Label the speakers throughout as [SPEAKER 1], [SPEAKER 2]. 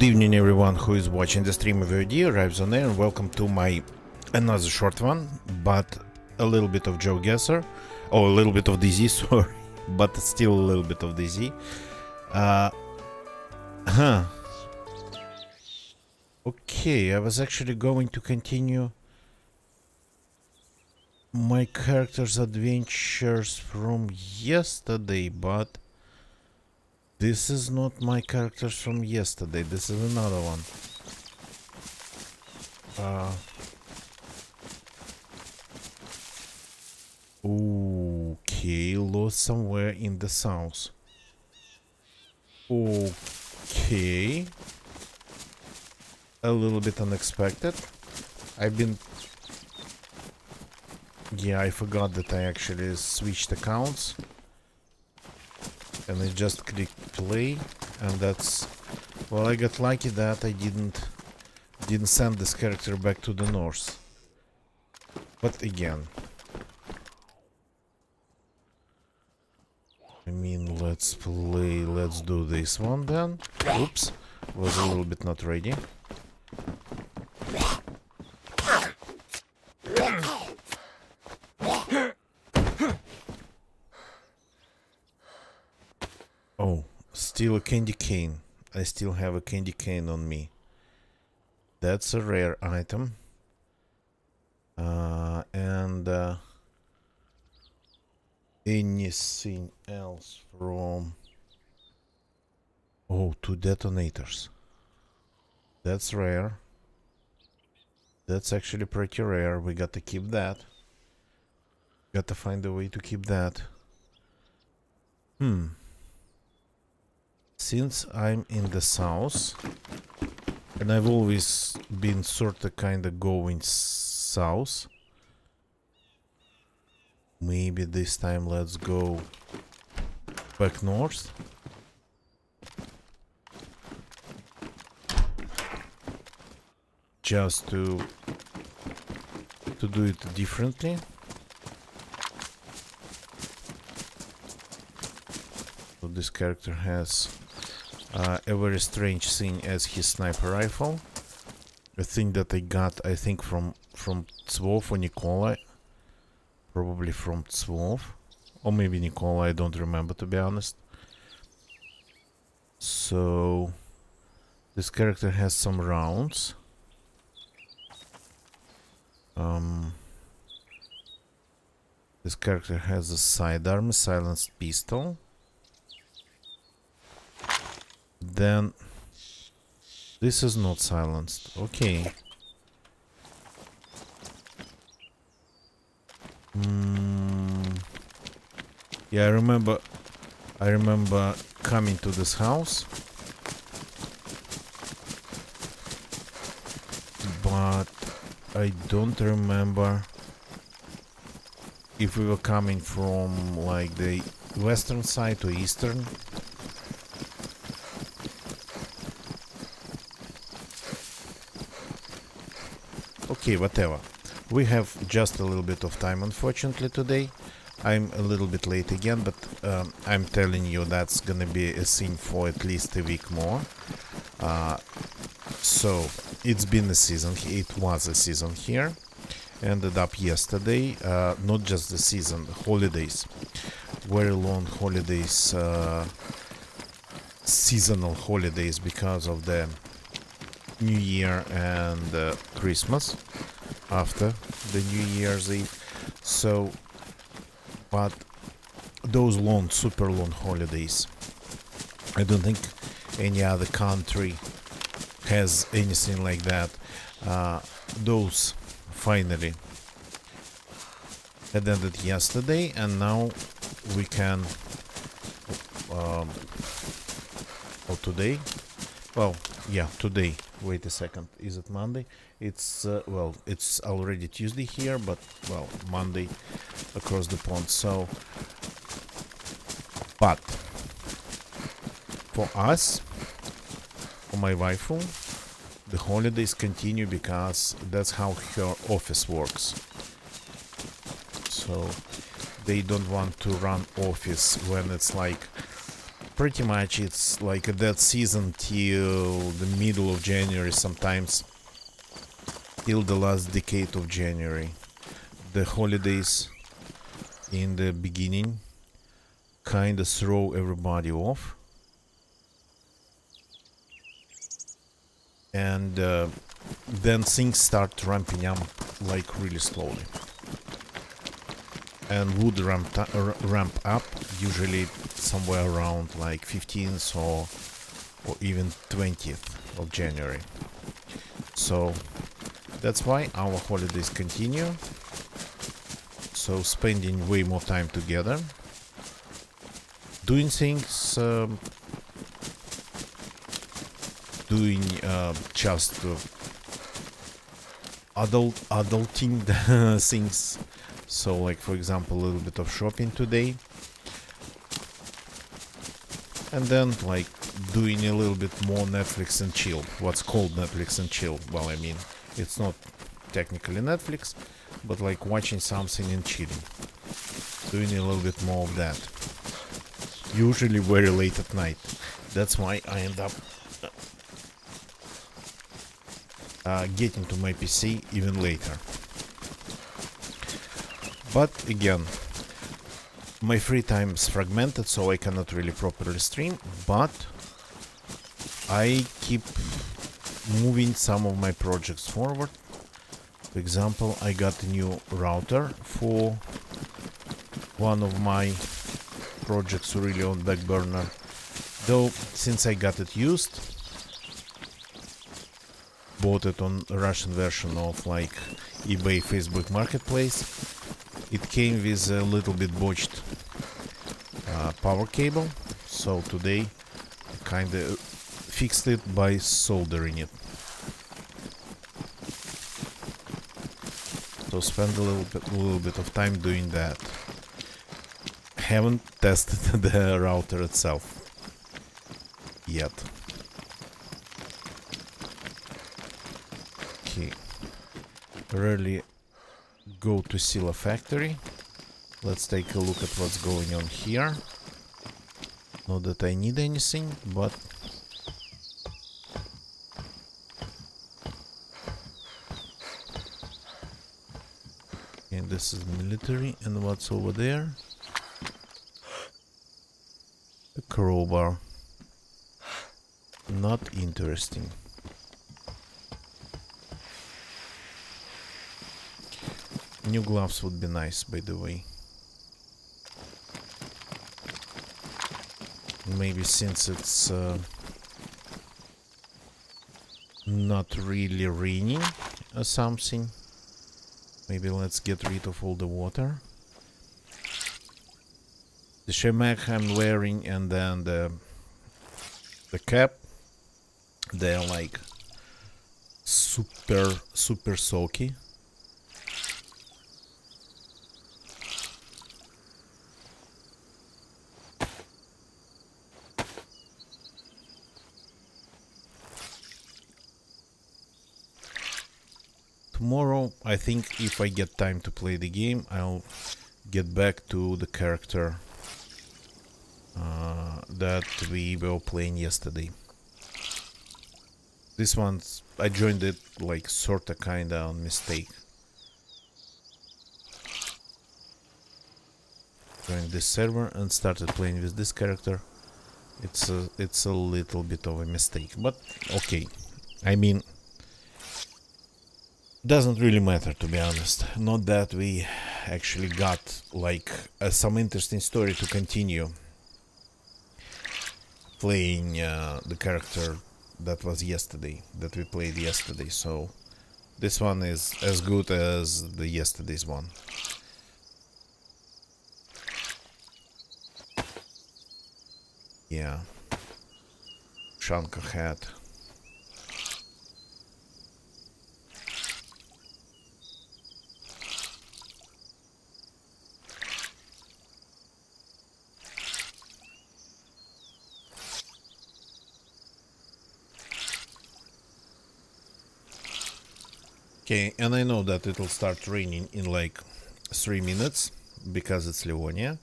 [SPEAKER 1] Good evening everyone who is watching the stream of VOD, arrives on air, and welcome to my another short one, but a little bit of Joe Guesser, or a little bit of DZ, sorry, but still a little bit of DZ. Okay, I was actually going to continue my character's adventures from yesterday, but this is not my characters from yesterday, this is another one. Okay, lost somewhere in the south. Okay. A little bit unexpected. Yeah, I forgot that I actually switched accounts. And I just clicked play, and that's... Well, I got lucky that I didn't send this character back to the north. But again... I mean, let's do this one then. Oops, was a little bit not ready. Oh, still a candy cane. I still have a candy cane on me. That's a rare item. Anything else from... Oh, 2 detonators. That's rare. That's actually pretty rare. We got to keep that. Got to find a way to keep that. Since I'm in the south, and I've always been sort of kind of going south, maybe this time let's go back north. Just to do it differently. So this character has a very strange thing as his sniper rifle. A thing that I got, I think, from Tsvov or Nikolai. Probably from Tsvov. Or maybe Nikolai, I don't remember, to be honest. So this character has some rounds. This character has a sidearm, a silenced pistol. Then this is not silenced. Okay. Yeah, I remember coming to this house, but I don't remember if we were coming from like the western side or eastern. Okay, whatever. We have just a little bit of time, unfortunately, today. I'm a little bit late again, but I'm telling you that's gonna be a scene for at least a week more. So, it's been a season. It was a season here. Ended up yesterday. Not just the season, the holidays. Very long holidays. Seasonal holidays because of the New Year and Christmas after the New Year's Eve. So, but those long, super long holidays, I don't think any other country has anything like that. Those finally had ended yesterday, and now we can or today. Well, yeah, today. Wait a second. Is it Monday? It's, well, it's already Tuesday here, but, well, Monday across the pond. So, but, for us, for my waifu, the holidays continue because that's how her office works. So, they don't want to run office when it's like pretty much it's like a dead season till the middle of January, sometimes till the last decade of January. The holidays in the beginning kind of throw everybody off, and then things start ramping up like really slowly, and would ramp up usually somewhere around like 15th or even 20th of January. So that's why our holidays continue, so spending way more time together, doing things, doing just adulting things. So like for example a little bit of shopping today, and then like doing a little bit more Netflix and chill. What's called Netflix and chill? Well, I mean, it's not technically Netflix, but like watching something and chilling, doing a little bit more of that, usually very late at night. That's why I end up getting to my PC even later. But again, my free time is fragmented, so I cannot really properly stream, but I keep moving some of my projects forward. For example, I got a new router for one of my projects really on back burner, though since I got it used, bought it on a Russian version of like eBay Facebook Marketplace, it came with a little bit botched power cable, so today I kinda fixed it by soldering it. So spend a little bit of time doing that. Haven't tested the router itself yet. Okay, rarely go to Sila factory. Let's take a look at what's going on here. Not that I need anything, but and this is military, and what's over there? A crowbar. Not interesting. New gloves would be nice, by the way. Maybe since it's not really raining or something, maybe let's get rid of all the water. The shemek I'm wearing and then the cap, they're like super soaky. Tomorrow, I think if I get time to play the game, I'll get back to the character that we were playing yesterday. This one, I joined it like sorta kinda on mistake. Joined this server and started playing with this character. It's a little bit of a mistake, but okay. I mean, doesn't really matter, to be honest. Not that we actually got like some interesting story to continue playing the character that was yesterday, that we played yesterday. So this one is as good as the yesterday's one. Yeah. Shanka hat. Okay, and I know that it'll start raining in like 3 minutes because it's Livonia.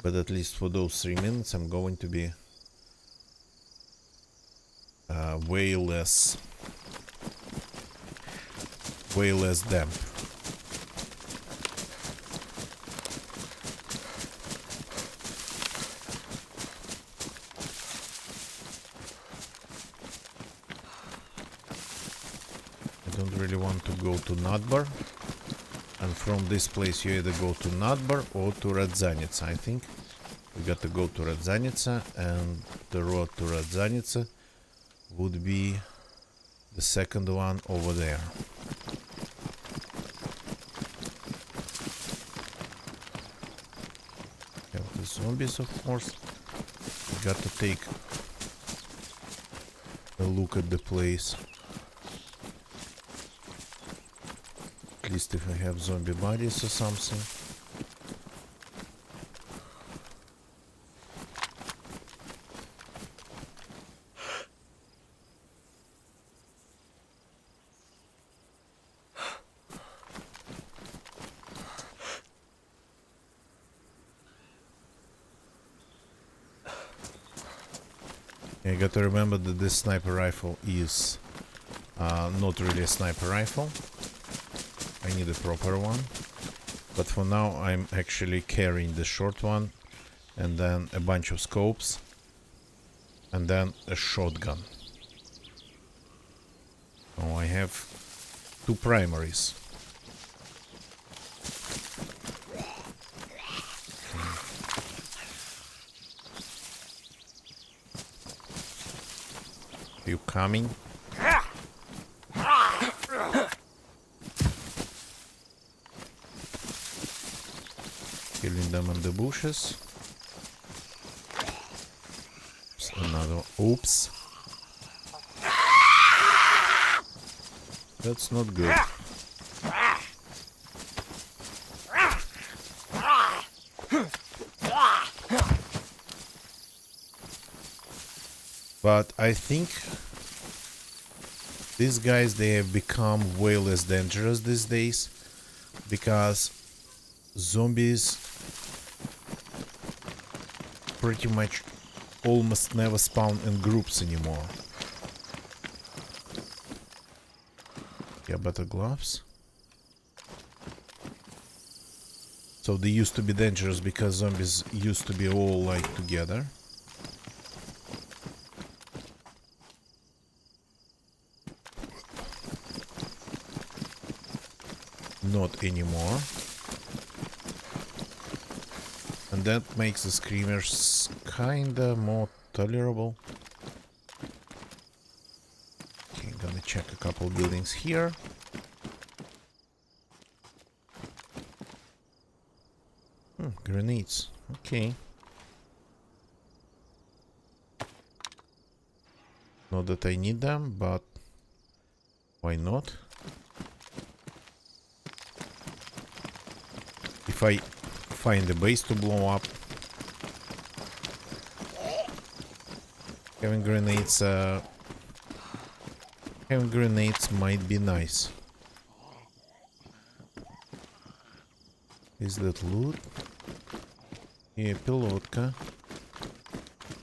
[SPEAKER 1] But at least for those 3 minutes I'm going to be way less damp. I don't really want to go to Nadbar, and from this place you either go to Nadbar or to Radzanitsa. I think we got to go to Radzanitsa, and the road to Radzanitsa would be the second one over there. Have the zombies, of course. We got to take a look at the place. At least if I have zombie bodies or something. You got to remember that this sniper rifle is not really a sniper rifle. I need a proper one. But for now I'm actually carrying the short one, and then a bunch of scopes, and then a shotgun. So I have 2 primaries. You coming? Killing them in the bushes. Oops, another. Oops. That's not good. But I think these guys, they have become way less dangerous these days, because zombies pretty much almost never spawn in groups anymore. Yeah, better gloves. So they used to be dangerous because zombies used to be all like together. Not anymore. And that makes the screamers kinda more tolerable. Okay, gonna check a couple buildings here. Grenades. Okay. Not that I need them, but why not? If I find a base to blow up, having grenades might be nice. Is that loot? Yeah, pilotka.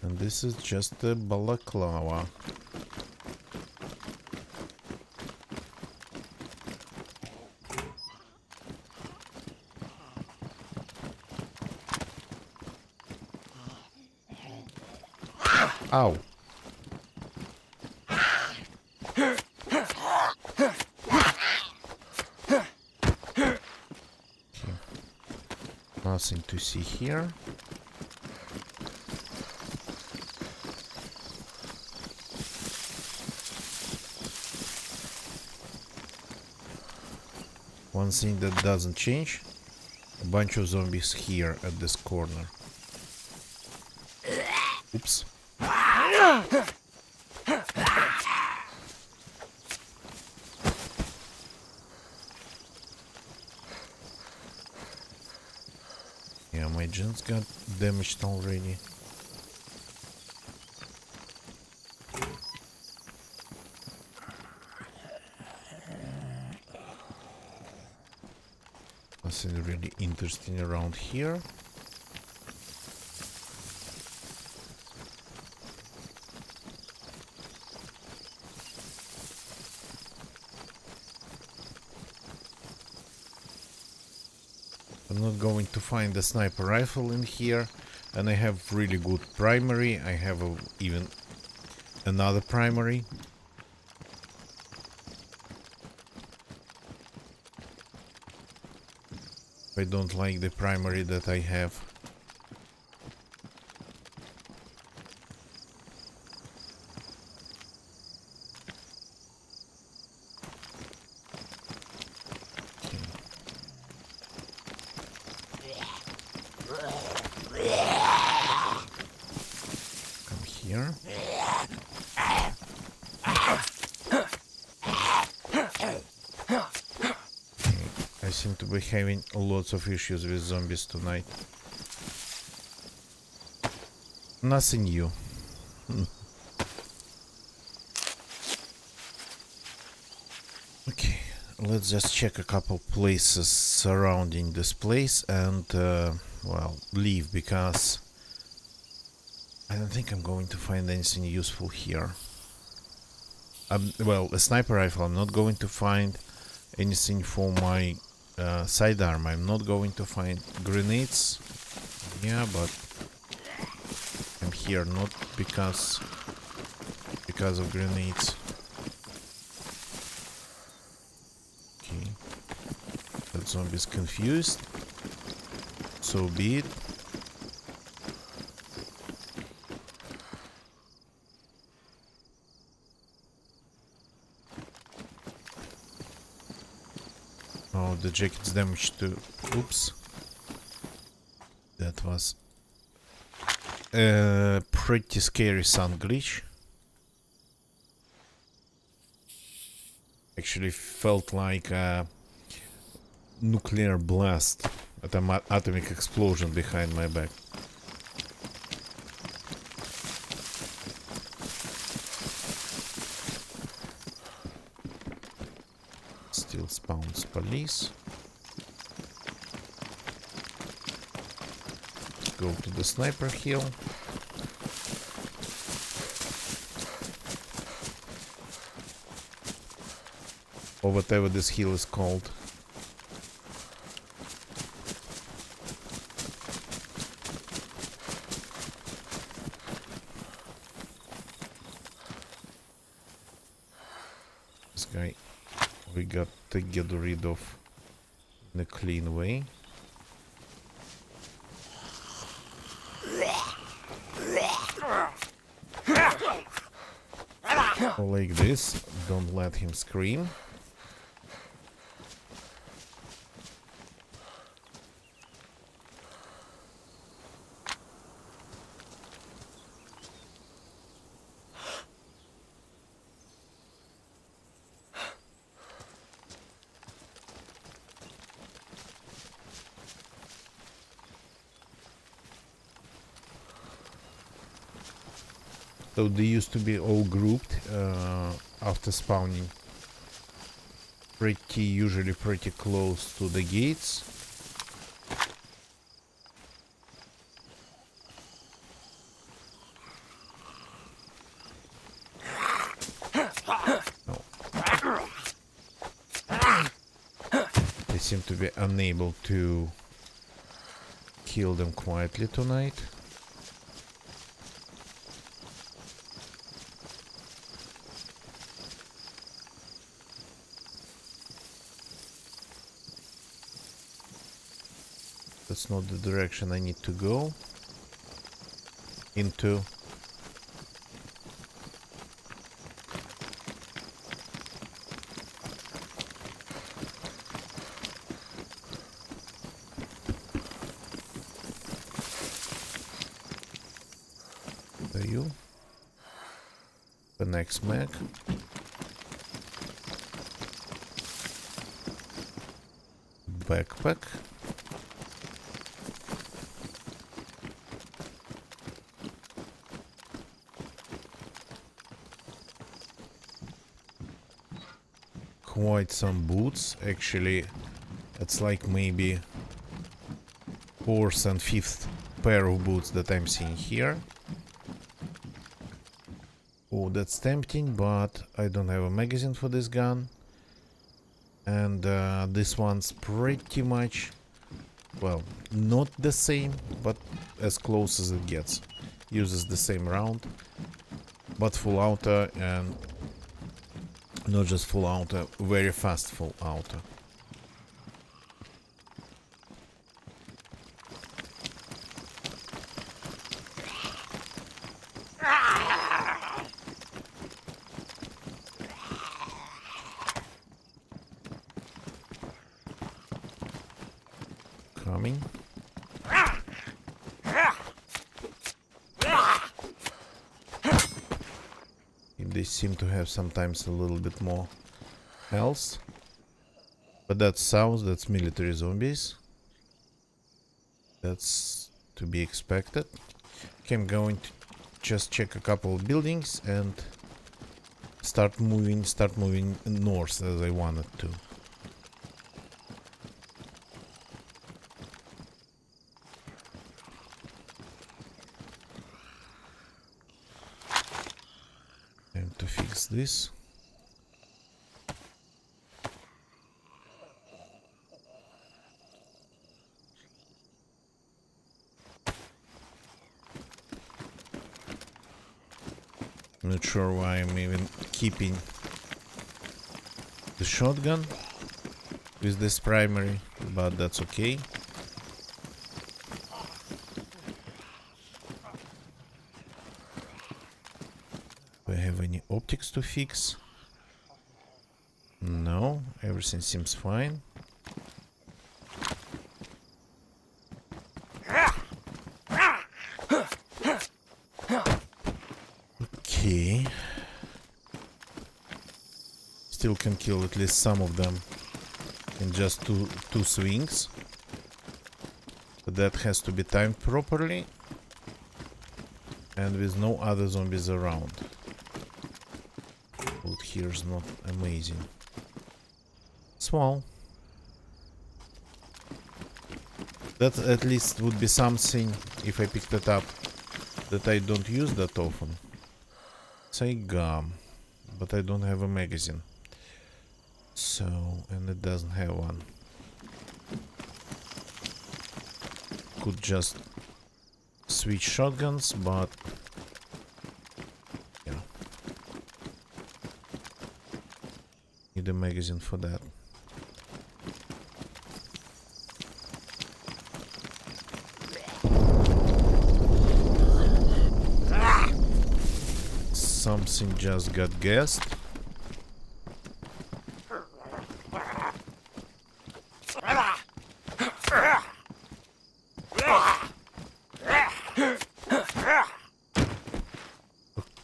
[SPEAKER 1] And this is just a balaclava. Ow. Okay. Nothing to see here. One thing that doesn't change, a bunch of zombies here at this corner. Oops. Yeah, my gens got damaged already. Nothing really interesting around here. I'm not going to find a sniper rifle in here. And I have really good primary. I have even another primary. I don't like the primary that I have. Come here. I seem to be having lots of issues with zombies tonight. Nothing new. Okay, let's just check a couple places surrounding this place and, well, leave, because I don't think I'm going to find anything useful here. Well, a sniper rifle, I'm not going to find anything for my sidearm. I'm not going to find grenades. Yeah, but I'm here not because of grenades. Okay, that zombie's confused. So be it. Oh, the jacket's damaged too. Oops. That was a pretty scary sun glitch. Actually felt like a nuclear blast, atomic explosion behind my back. Still spawns police. Go to the sniper hill. Or whatever this hill is called. This guy we got to get rid of in a clean way. Like this, don't let him scream. So they used to be all grouped after spawning, usually pretty close to the gates. Oh. They seem to be unable to kill them quietly tonight. That's not the direction I need to go into. There you. The next mag. Backpack. Quite some boots, actually. It's like maybe 4th and 5th pair of boots that I'm seeing here. Oh, that's tempting, but I don't have a magazine for this gun. And this one's pretty much Well, not the same, but as close as it gets. Uses the same round, but full auto, and not just full auto, very fast full auto. Coming. They seem to have sometimes a little bit more health. But that's south, that's military zombies. That's to be expected. Okay, I'm going to just check a couple of buildings and start moving north as I wanted to. Time to fix this. I'm not sure why I'm even keeping the shotgun with this primary, but that's okay. Do I have any optics to fix? No, everything seems fine. Okay. Still can kill at least some of them in just two swings. But that has to be timed properly. And with no other zombies around. Food here is not amazing. Small. That at least would be something, if I picked it up, that I don't use that often. Say gum, but I don't have a magazine. So, and it doesn't have one. Could just switch shotguns, but yeah, need a magazine for that. Something just got gassed.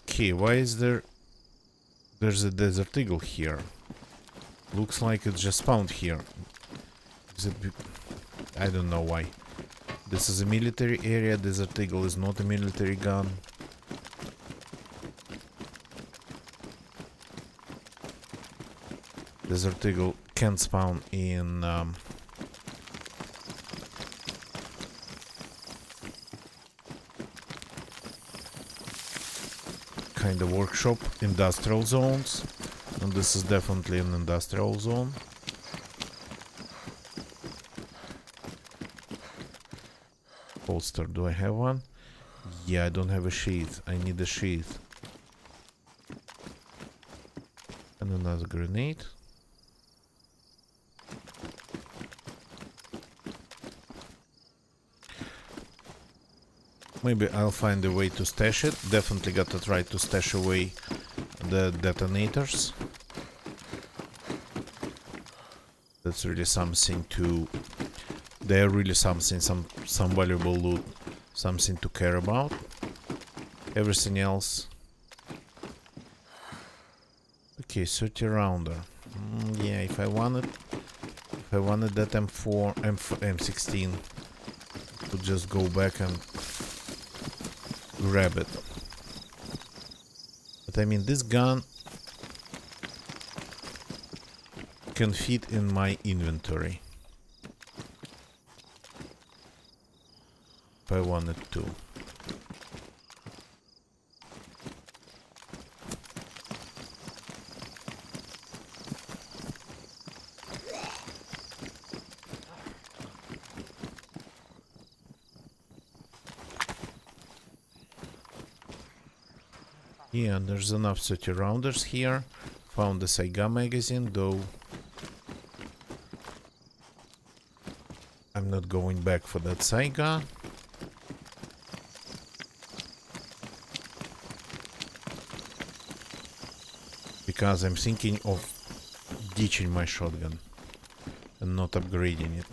[SPEAKER 1] Okay, why is there's a desert eagle here? Looks like it just spawned here. Is it I don't know why. This is a military area. Desert eagle is not a military gun. Desert eagle can spawn in kind of workshop, industrial zones, and this is definitely an industrial zone. Holster, do I have one? Yeah, I don't have a sheath. I need a sheath. And another grenade. Maybe I'll find a way to stash it. Definitely gotta try to stash away the detonators. That's really something to... They're really something, some valuable loot. Something to care about. Everything else... Okay, 30 rounder. Yeah, if I wanted that M4, M16, I could just go back and grab it. But I mean, this gun can fit in my inventory if I wanted to. Yeah, there's enough 30 rounders here. Found the Saiga magazine, though I'm not going back for that Saiga. Because I'm thinking of ditching my shotgun and not upgrading it.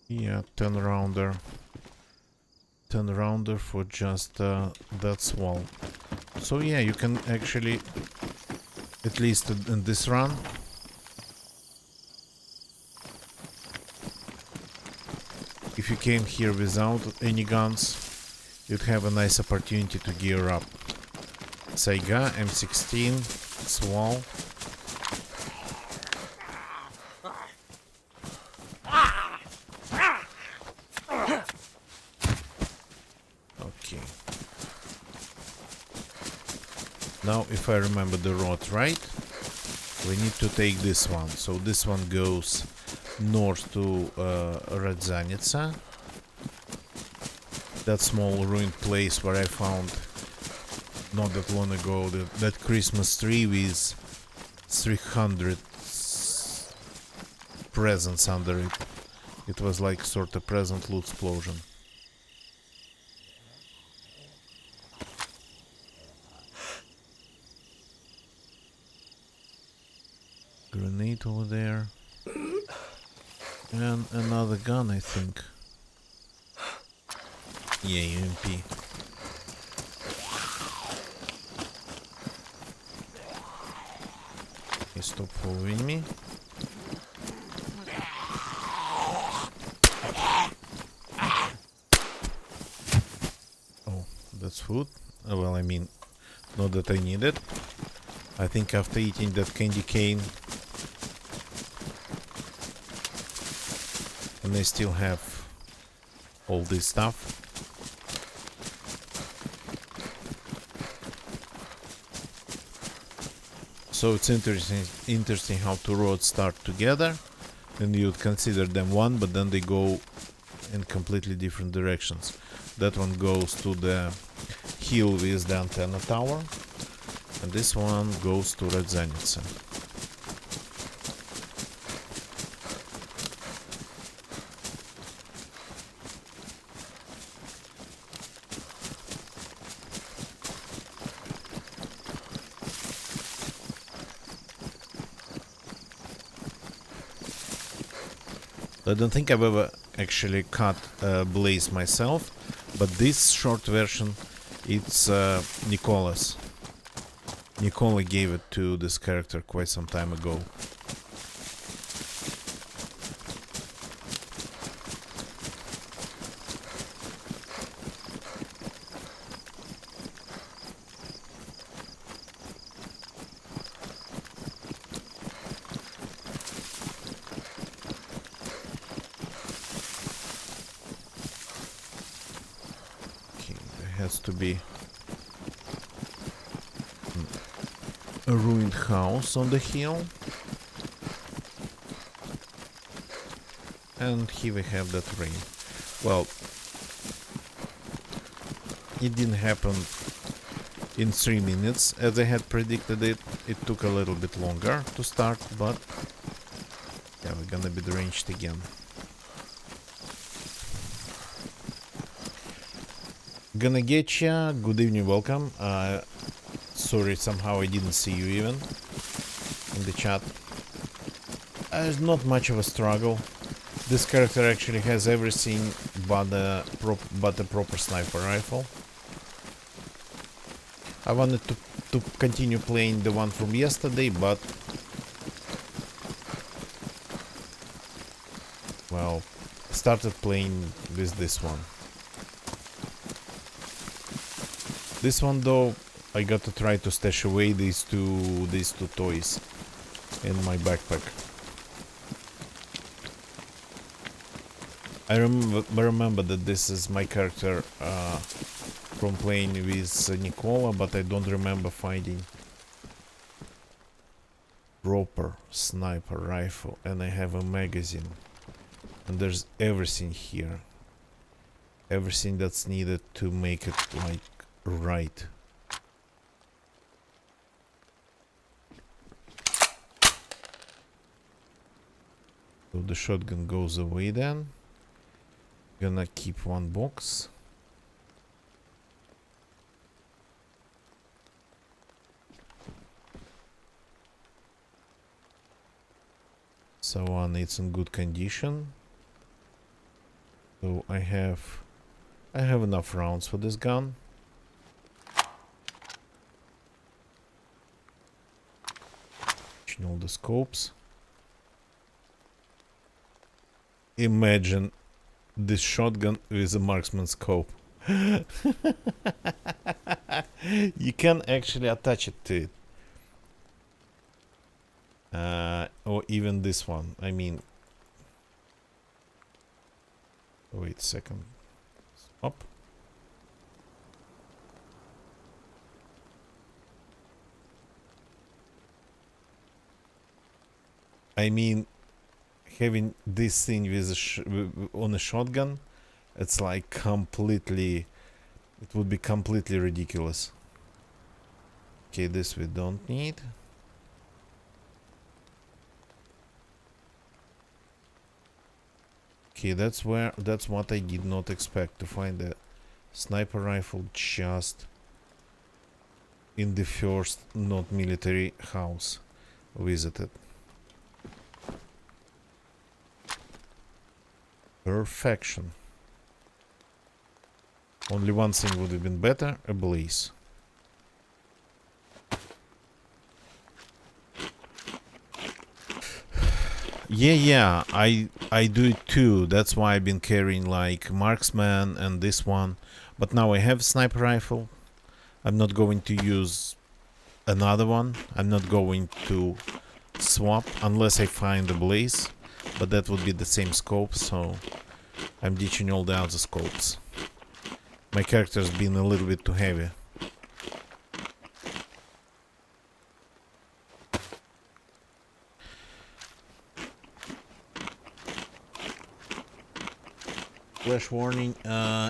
[SPEAKER 1] Yeah, 10 rounder. 10 rounder for just that swell. So yeah, you can actually, at least in this run, if you came here without any guns, you'd have a nice opportunity to gear up. Saiga, M16, swell. Now, if I remember the road right, we need to take this one. So this one goes north to Radzanitsa. That small ruined place where I found not that long ago that Christmas tree with 300 presents under it. It was like sort of present loot explosion. Grenade over there. And another gun, I think. Yeah, UMP. Okay, stop following me. Oh, that's food. Well, I mean, not that I need it. I think after eating that candy cane, and I still have all this stuff. So it's interesting how two roads start together, and you'd consider them one, but then they go in completely different directions. That one goes to the hill with the antenna tower, and this one goes to Radzanitsa. I don't think I've ever actually cut Blaze myself, but this short version, it's Nicholas. Nicola gave it to this character quite some time ago. Has to be a ruined house on the hill, and here we have that rain. Well, it didn't happen in 3 minutes as I had predicted it. It took a little bit longer to start, but yeah, we're gonna be drenched again. Gonna get ya. Good evening, welcome. Sorry, somehow I didn't see you even in the chat. It's not much of a struggle. This character actually has everything but a proper sniper rifle. I wanted to continue playing the one from yesterday, but well, started playing with this one. This one though, I got to try to stash away these two toys in my backpack. I remember that this is my character from playing with Nicola, but I don't remember finding proper sniper rifle, and I have a magazine, and there's everything here, everything that's needed to make it like right. So the shotgun goes away then. Gonna keep one box. So on, it's in good condition. So I have enough rounds for this gun. All the scopes. Imagine this shotgun with a marksman scope. You can actually attach it to it. Or even this one. I mean, wait a second. Stop. I mean, having this thing with on a shotgun, it's like completely, it would be completely ridiculous. Okay, this we don't need. Okay, that's what I did not expect, to find a sniper rifle just in the first not military house visited. Perfection. Only one thing would have been better, a blaze. Yeah, I do it too. That's why I've been carrying like marksman and this one. But now I have a sniper rifle. I'm not going to use another one. I'm not going to swap unless I find a blaze. But that would be the same scope, so I'm ditching all the other scopes. My character's been a little bit too heavy. Flash warning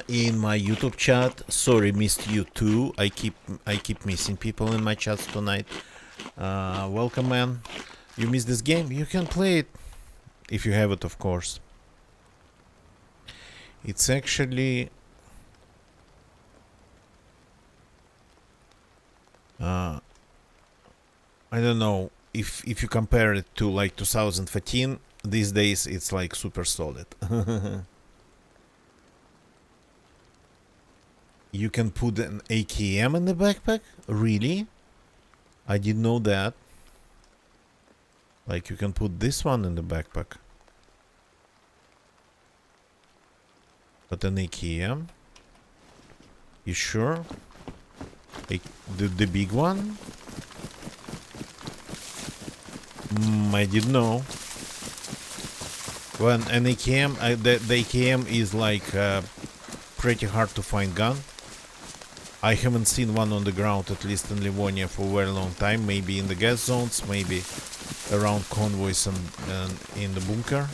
[SPEAKER 1] in my YouTube chat. Sorry, missed you too. I keep missing people in my chats tonight. Welcome, man. You missed this game? You can play it. If you have it, of course. It's actually I don't know if you compare it to like 2014. These days it's like super solid. You can put an AKM in the backpack? Really? I didn't know that. Like, you can put this one in the backpack. But an AKM? You sure? The big one? I didn't know. When an AKM, the AKM is like pretty hard to find gun. I haven't seen one on the ground, at least in Livonia, for a very long time. Maybe in the gas zones, maybe around convoys and in the bunker.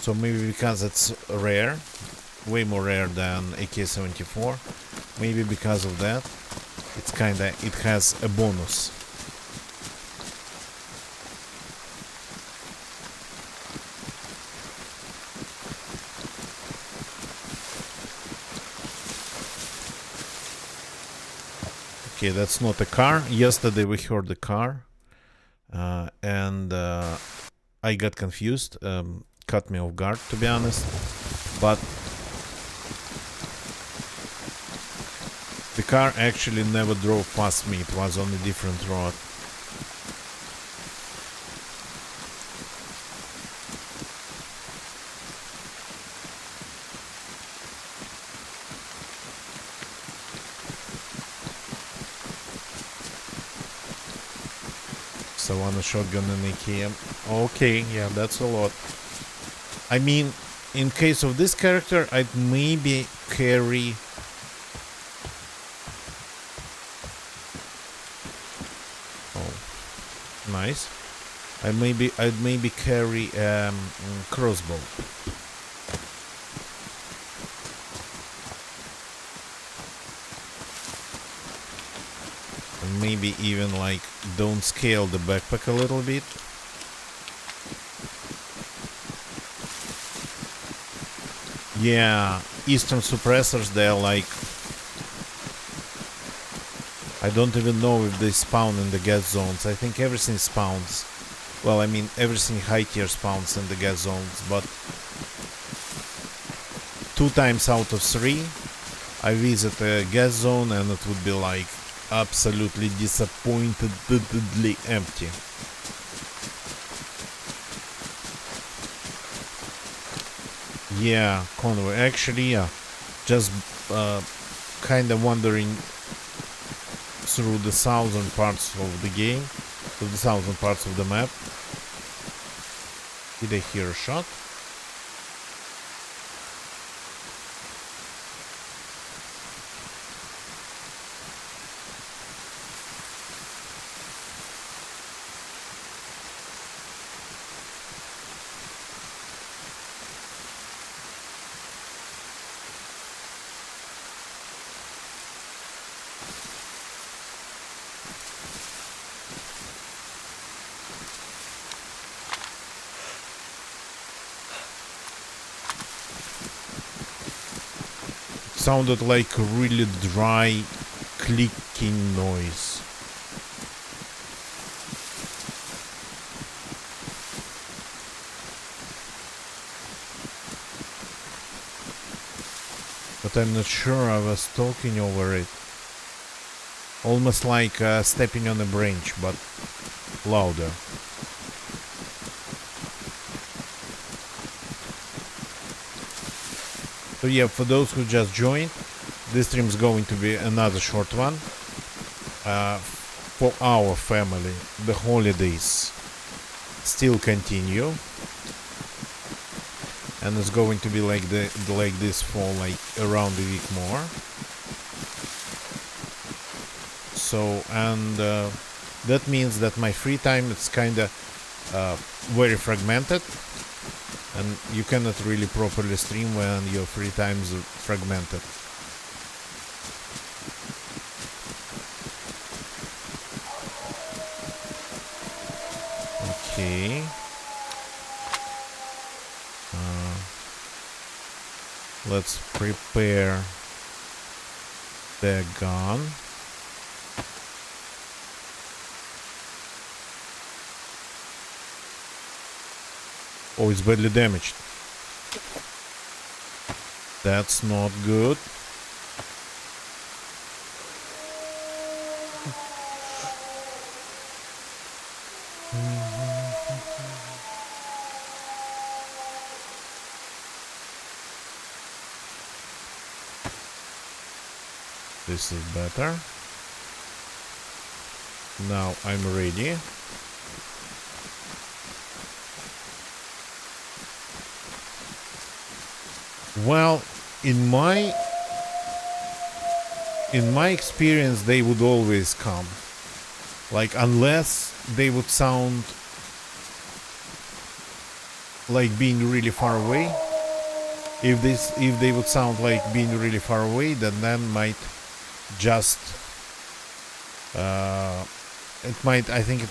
[SPEAKER 1] So maybe because it's rare, way more rare than AK-74, maybe because of that, it has a bonus. Okay, that's not a car. Yesterday we heard the car, and I got confused. Caught me off guard, to be honest. But the car actually never drove past me. It was on a different road. So on a shotgun and AKM. Okay, yeah, that's a lot. I mean, in case of this character, I'd maybe carry... Oh, nice. I'd maybe carry crossbow. And maybe even like don't scale the backpack a little bit. Yeah, Eastern suppressors, they're like... I don't even know if they spawn in the gas zones. I think everything spawns. Well, I mean, everything high tier spawns in the gas zones, but 2 times out of 3 I visit a gas zone and it would be like absolutely disappointedly empty. Yeah, convoy. Actually, yeah. Just kind of wandering through the southern parts of the game, to the southern parts of the map. Did I hear a shot? Sounded like a really dry clicking noise. But I'm not sure I was talking over it. Almost like stepping on a branch, but louder. So yeah, for those who just joined, this stream is going to be another short one. For our family, the holidays still continue, and it's going to be like this for like around a week more. So, and that means that my free time is kind of very fragmented. And you cannot really properly stream when your free time is fragmented. Okay. Let's prepare the gun. Oh, it's badly damaged. That's not good. This is better. Now I'm ready. Well, in my experience, they would always come. Like, unless they would sound like being really far away. If they would sound like being really far away, then might just I think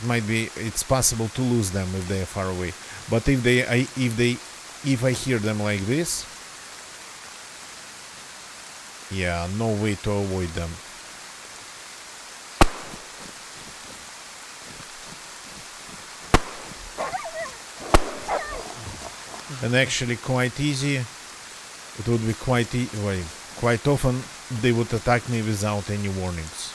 [SPEAKER 1] it's possible to lose them if they are far away. But if I hear them like this, yeah, no way to avoid them. And actually quite easy. It would be quite often they would attack me without any warnings.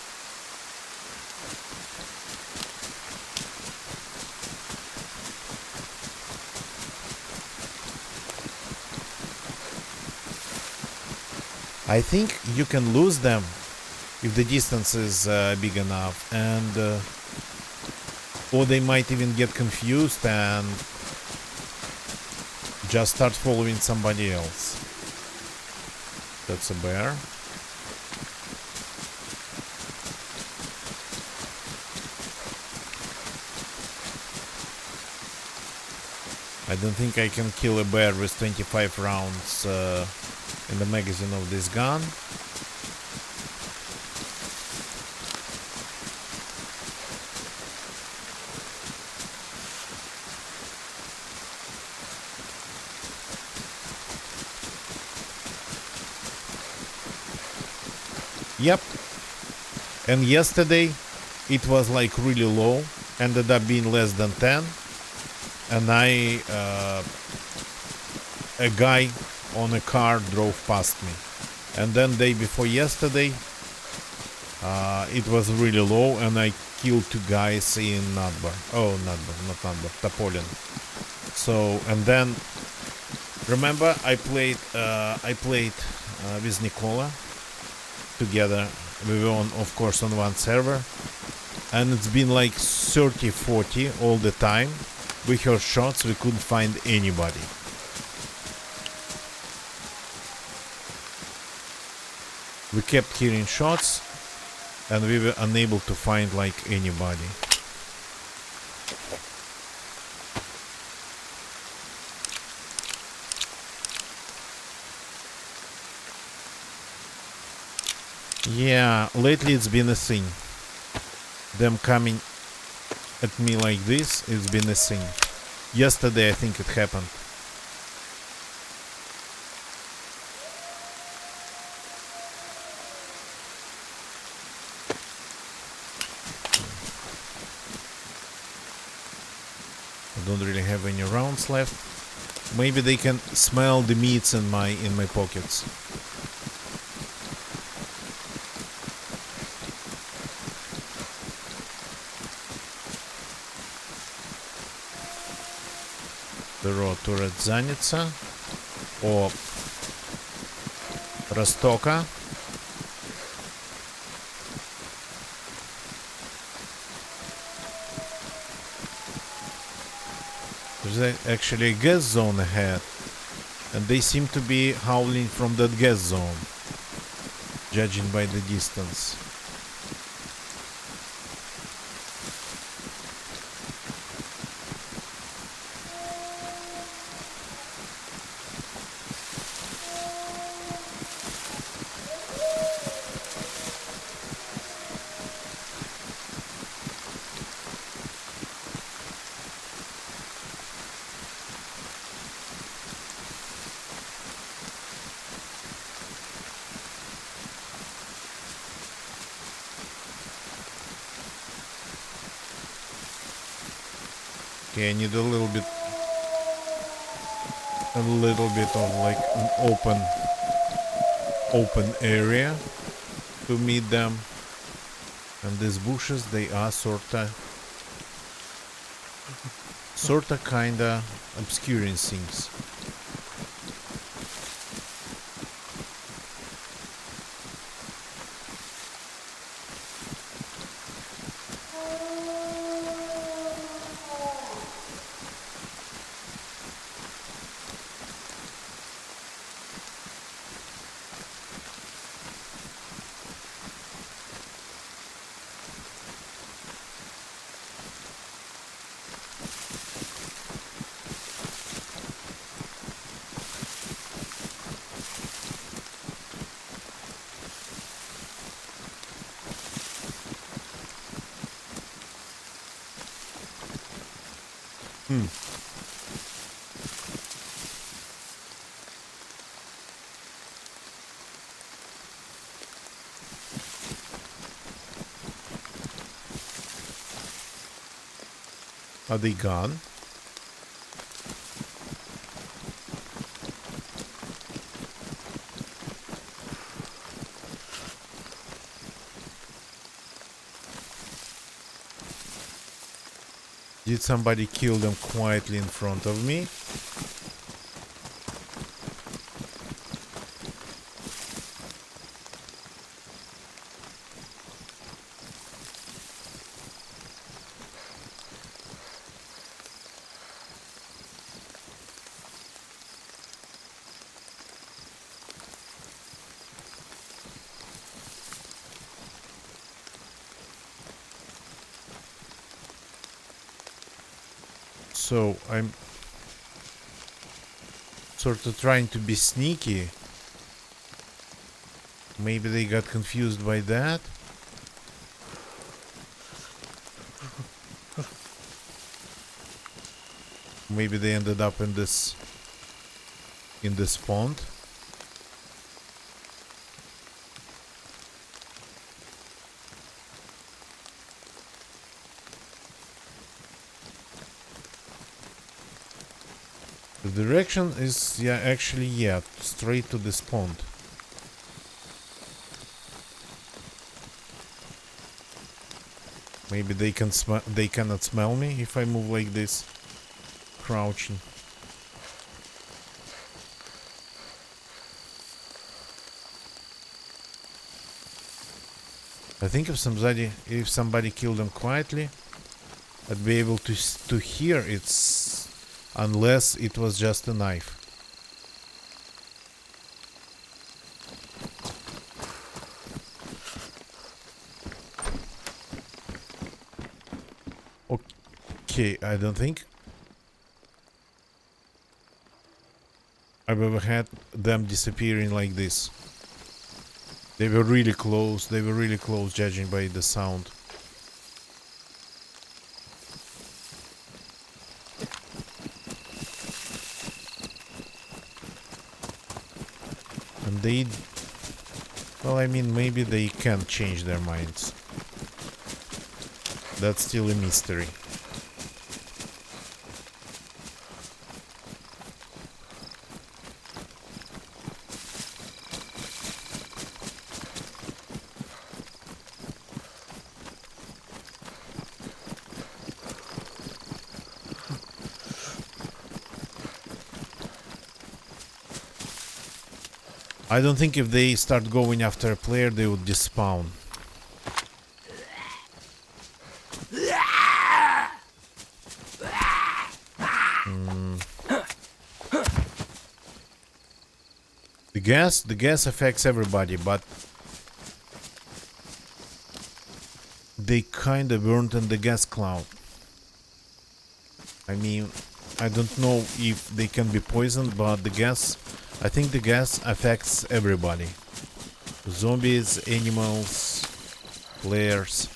[SPEAKER 1] I think you can lose them if the distance is big enough, and or they might even get confused and just start following somebody else. That's a bear. I don't think I can kill a bear with 25 rounds in the magazine of this gun. Yep. And yesterday it was like really low, ended up being less than 10. And a guy on a car drove past me. And then day before yesterday, it was really low, and I killed 2 guys in Nadbar. Oh, not Nadbar, Topolin. So, and then, remember, I played with Nicola together. We were on, of course, on one server, and it's been like 30-40 all the time. We heard shots, we couldn't find anybody. We kept hearing shots, and we were unable to find like anybody. Yeah, lately it's been a thing. Them coming at me like this, it's been a thing. Yesterday I think it happened. I don't really have any rounds left. Maybe they can smell the meats in my pockets. Бюро турет занято. О Ростока. There's actually a gas zone ahead, and they seem to be howling from that gas zone, judging by the distance. Okay, I need a little bit of like an open area to meet them. And these bushes, they are sorta kinda obscuring things. Are they gone? Did somebody kill them quietly in front of me? So I'm sort of trying to be sneaky. Maybe they got confused by that. Maybe they ended up in this pond. The direction is, yeah, actually, yeah, straight to this pond. Maybe they cannot smell me if I move like this, crouching. I think if somebody killed them quietly, I'd be able to hear it, unless it was just a knife. Okay, I don't think I've ever had them disappearing like this. They were really close, judging by the sound. And they... well, I mean, maybe they can change their minds. That's still a mystery. I don't think if they start going after a player, they would despawn. The gas affects everybody, but they kind of weren't in the gas cloud. I mean, I don't know if they can be poisoned, but the gas, I think the gas affects everybody. Zombies, animals, players.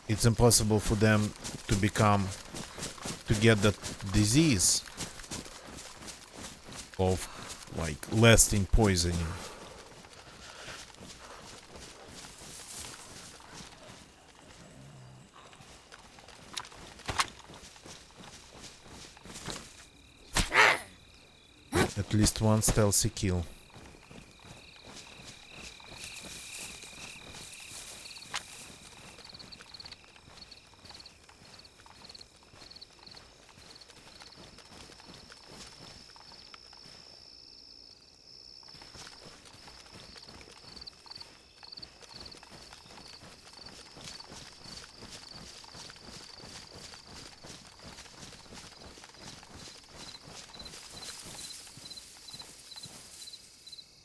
[SPEAKER 1] It's impossible for them to get that disease of, like, lasting poisoning. At least one stealthy kill.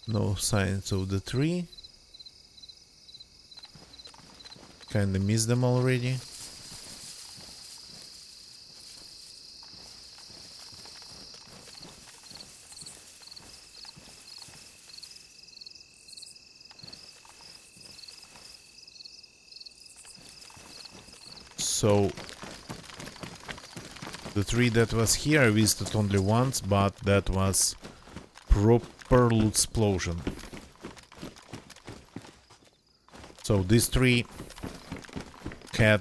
[SPEAKER 1] No signs of the tree. Kinda missed them already. So the tree that was here I visited only once, but that was proper loot explosion. So this tree had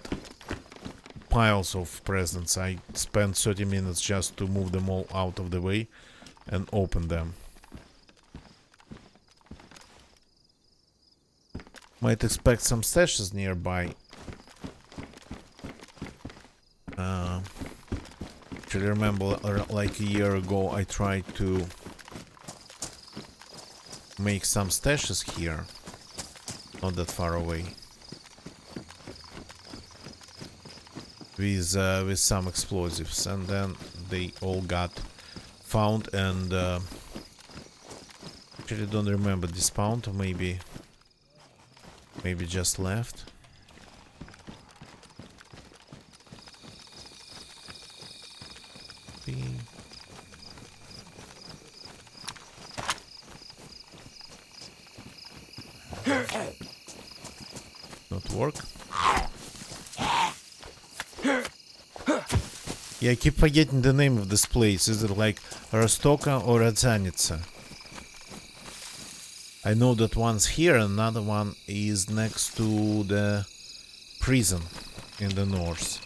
[SPEAKER 1] piles of presents. I spent 30 minutes just to move them all out of the way and open them. Might expect some stashes nearby. Actually remember, like a year ago I tried to make some stashes here, not that far away, with some explosives, and then they all got found and actually don't remember, dispound, or maybe just left. work. Yeah, I keep forgetting the name of this place. Is it like Rostoka or Radzanica? I know that one's here, another one is next to the prison in the north.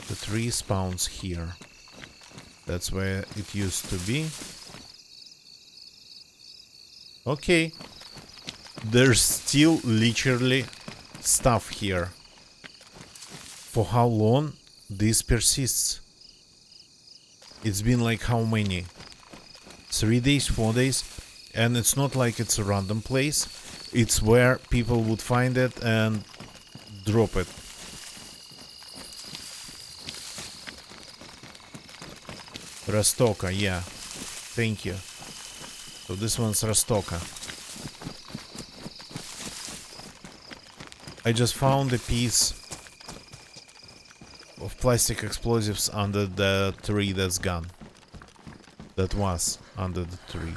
[SPEAKER 1] The tree spawns here. That's where it used to be. Okay. There's still literally stuff here. For how long this persists? It's been like how many? 3 days, 4 days? And it's not like it's a random place. It's where people would find it and drop it. Rostoka, yeah. Thank you. So this one's Rostoka. I just found a piece of plastic explosives under the tree that's gone. That was under the tree.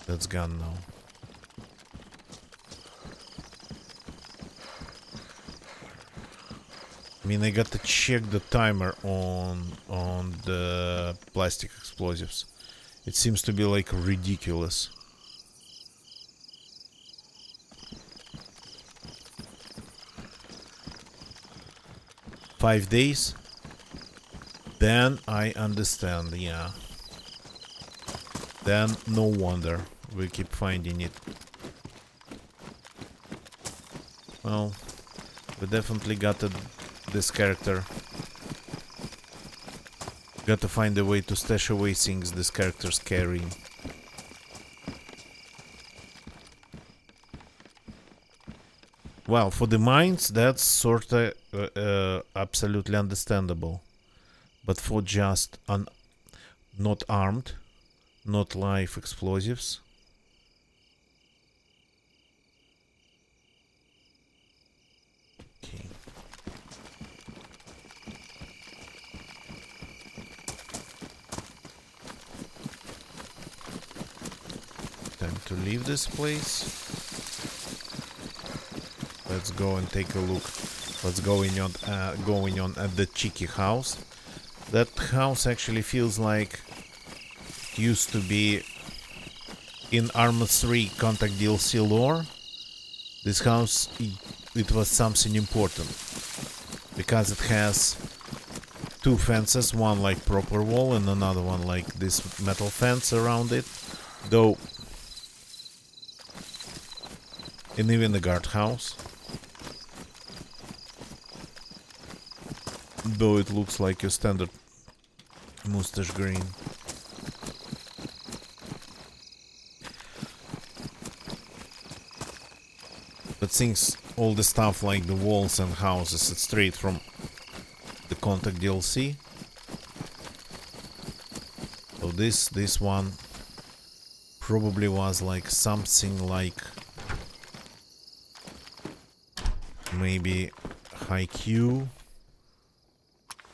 [SPEAKER 1] That's gone now. I mean, I got to check the timer on the plastic explosives. It seems to be like ridiculous. "5 days? Then I understand, yeah. Then no wonder we keep finding it. Well, we definitely got this character. Got to find a way to stash away things this character's carrying. Well, for the mines, that's sorta absolutely understandable. But for just not armed, not live explosives. Okay. Time to leave this place. Let's go and take a look what's going on at the cheeky house. That house actually feels like it used to be in Arma 3 Contact DLC lore. This house, it was something important because it has two fences, one like proper wall and another one like this metal fence around it, though, and even the guardhouse. Though it looks like a standard mustache green. But since all the stuff like the walls and houses is straight from the Contact DLC, so this one probably was like something like maybe high Q.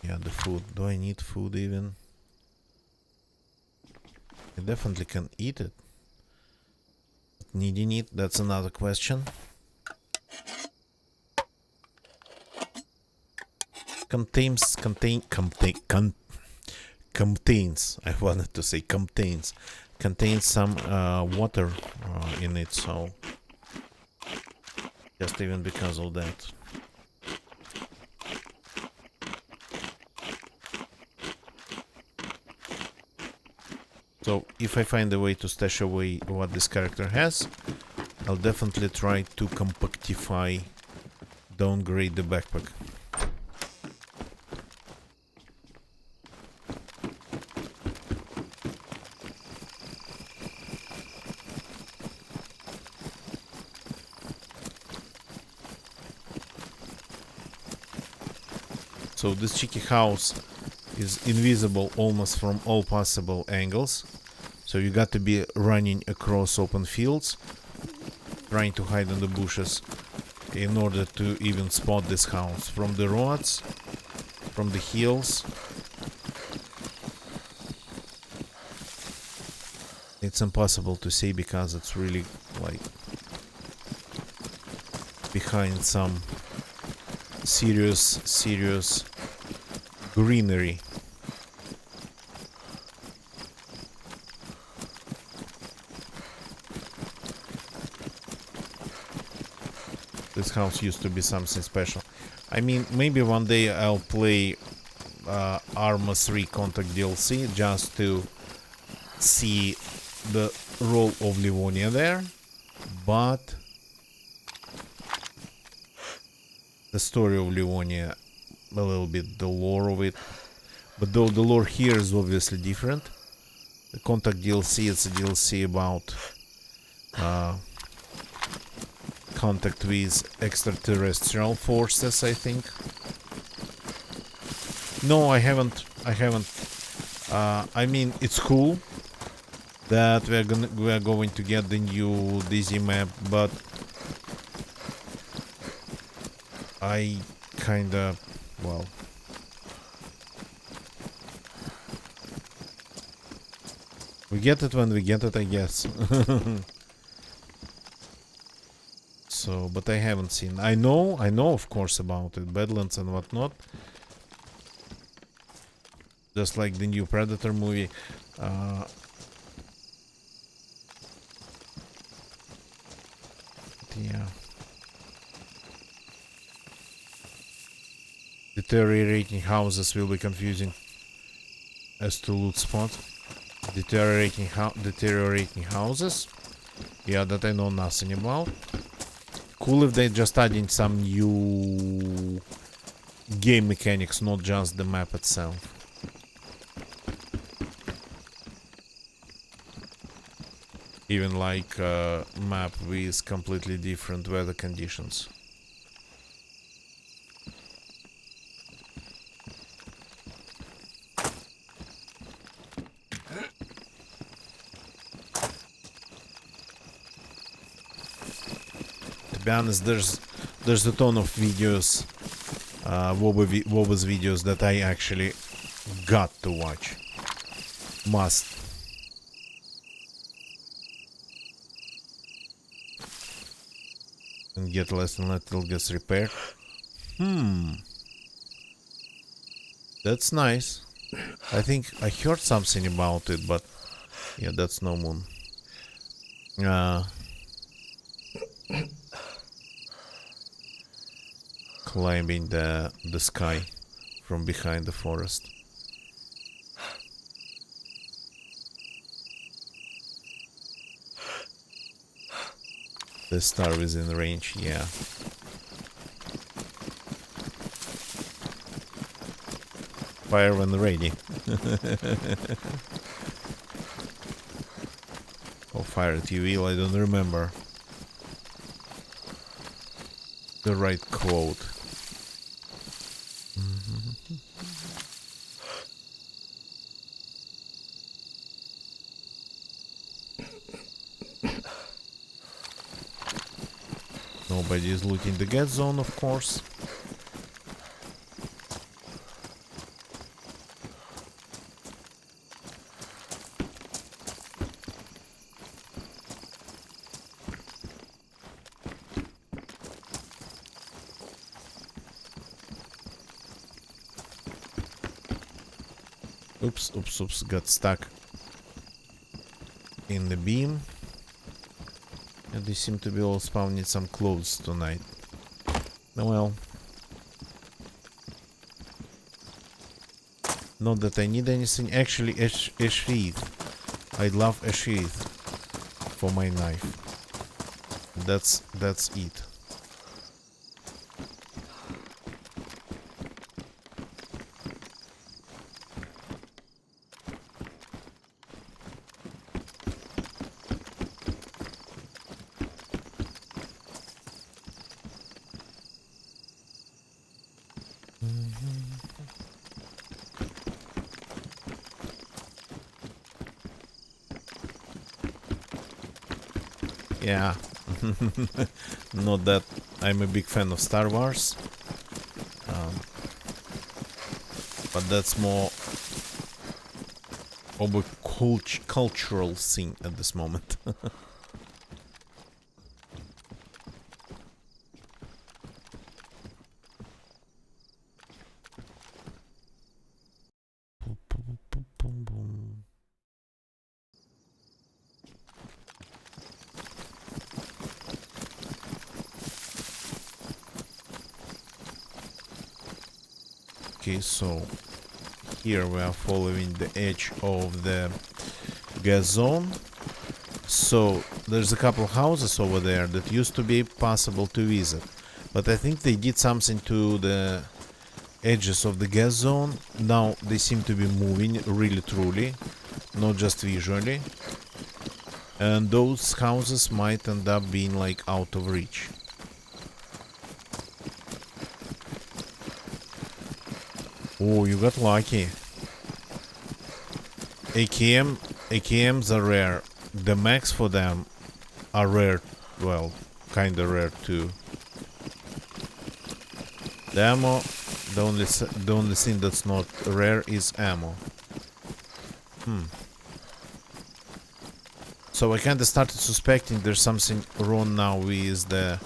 [SPEAKER 1] Yeah, the food. Do I need food even? I definitely can eat it. Needing it, that's another question. Contains, I wanted to say contains some water in it, so just even because of that. So if I find a way to stash away what this character has, I'll definitely try to compactify, downgrade the backpack. So this cheeky house is invisible almost from all possible angles. So you got to be running across open fields, trying to hide in the bushes in order to even spot this house. From the roads, from the hills, it's impossible to see because it's really like behind some serious greenery. This house used to be something special. I mean, maybe one day I'll play Arma 3 Contact DLC just to see the role of Livonia there, but the story of Livonia, a little bit the lore of it, but though the lore here is obviously different. The Contact DLC, it's a DLC about contact with extraterrestrial forces, I think. No, I haven't. I mean, it's cool that we are going to get the new DZ map, but I kinda, well, we get it when we get it, I guess. So, but I haven't seen. I know of course about it, Badlands and whatnot. Just like the new Predator movie. Yeah. Deteriorating houses will be confusing as to loot spot. Deteriorating houses. Yeah, that I know nothing about. Cool if they just adding some new game mechanics, not just the map itself. Even like a map with completely different weather conditions. To be honest, there's a ton of videos, Woba's videos that I actually got to watch. Must. And get less and less till gets repaired. That's nice. I think I heard something about it, but yeah, that's no moon. Climbing the sky from behind the forest. The star is in range, yeah. Fire when ready. Or fire at you will, I don't remember the right quote. Nobody is looting the gas zone, of course. Oops, got stuck in the beam. And they seem to be all spawning some clothes tonight. Well, not that I need anything. Actually, a sheath. I love a sheath for my knife. That's it. Yeah. Not that I'm a big fan of Star Wars. But that's more of a cultural thing at this moment. Okay, so here we are following the edge of the gas zone. So there's a couple houses over there that used to be possible to visit, but I think they did something to the edges of the gas zone. Now they seem to be moving really truly, not just visually, and those houses might end up being like out of reach. Oh, you got lucky. AKMs are rare. The max for them are rare. Well, kinda rare too. The ammo, the only thing that's not rare is ammo. So I kinda started suspecting there's something wrong now with the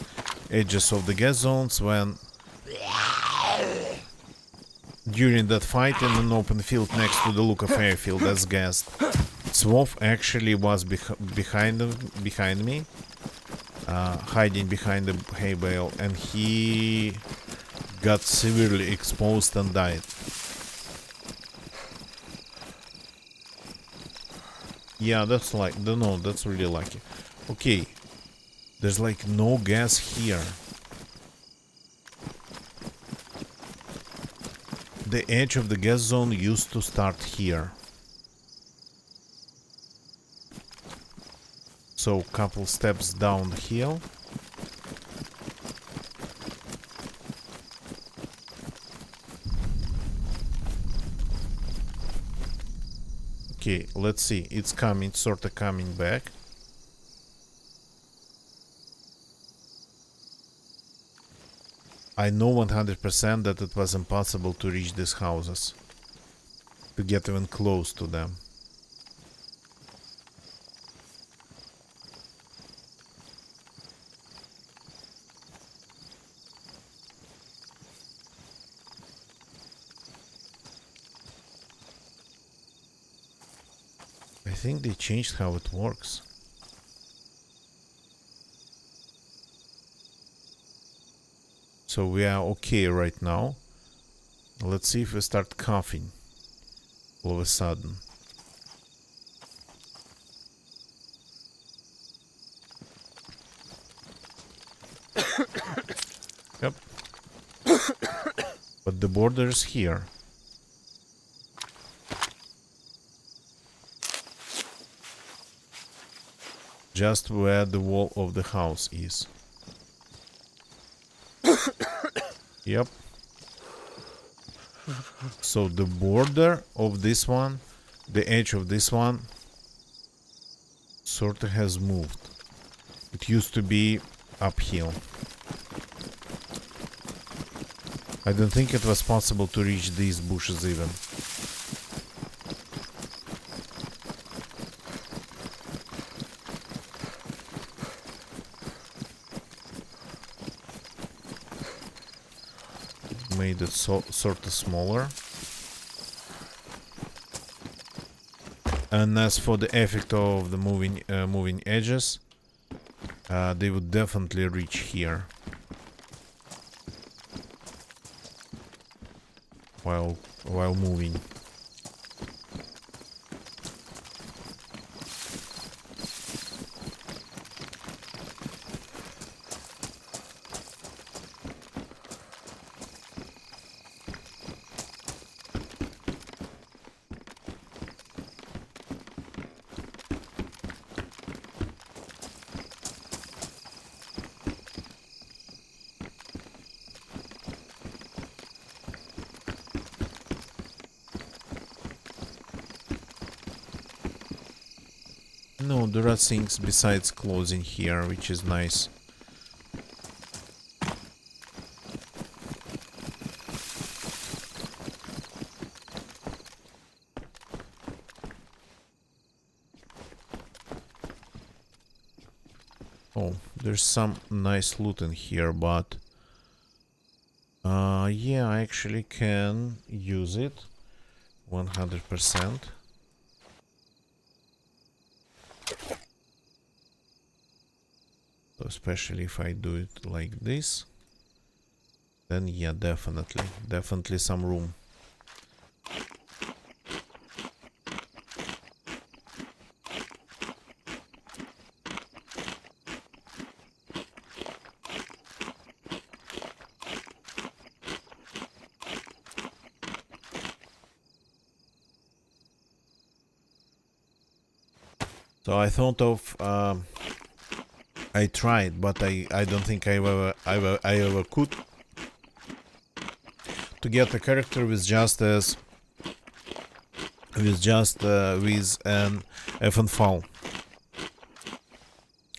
[SPEAKER 1] edges of the gas zones when during that fight in an open field next to the Luka airfield as gassed. Swolf actually was behind me, hiding behind the hay bale, and he got severely exposed and died. Yeah, that's like, no, that's really lucky. Okay, there's like no gas here. The edge of the gas zone used to start here. So, couple steps down the hill. Okay, let's see. It's coming, sorta coming back. I know 100% that it was impossible to reach these houses. To get even close to them. I think they changed how it works. So we are okay right now. Let's see if we start coughing all of a sudden. Yep. But the border is here. Just where the wall of the house is. Yep. So the border of this one, the edge of this one, sort of has moved. It used to be uphill. I don't think it was possible to reach these bushes even. Made it sort of smaller. And as for the effect of the moving edges, they would definitely reach here while moving. No, there are things besides clothes in here, which is nice. Oh, there's some nice loot in here, but yeah, I actually can use it 100%. So especially if I do it like this, then yeah, definitely some room. So I thought of I tried, but I don't think I ever could to get a character with just with an FNFAL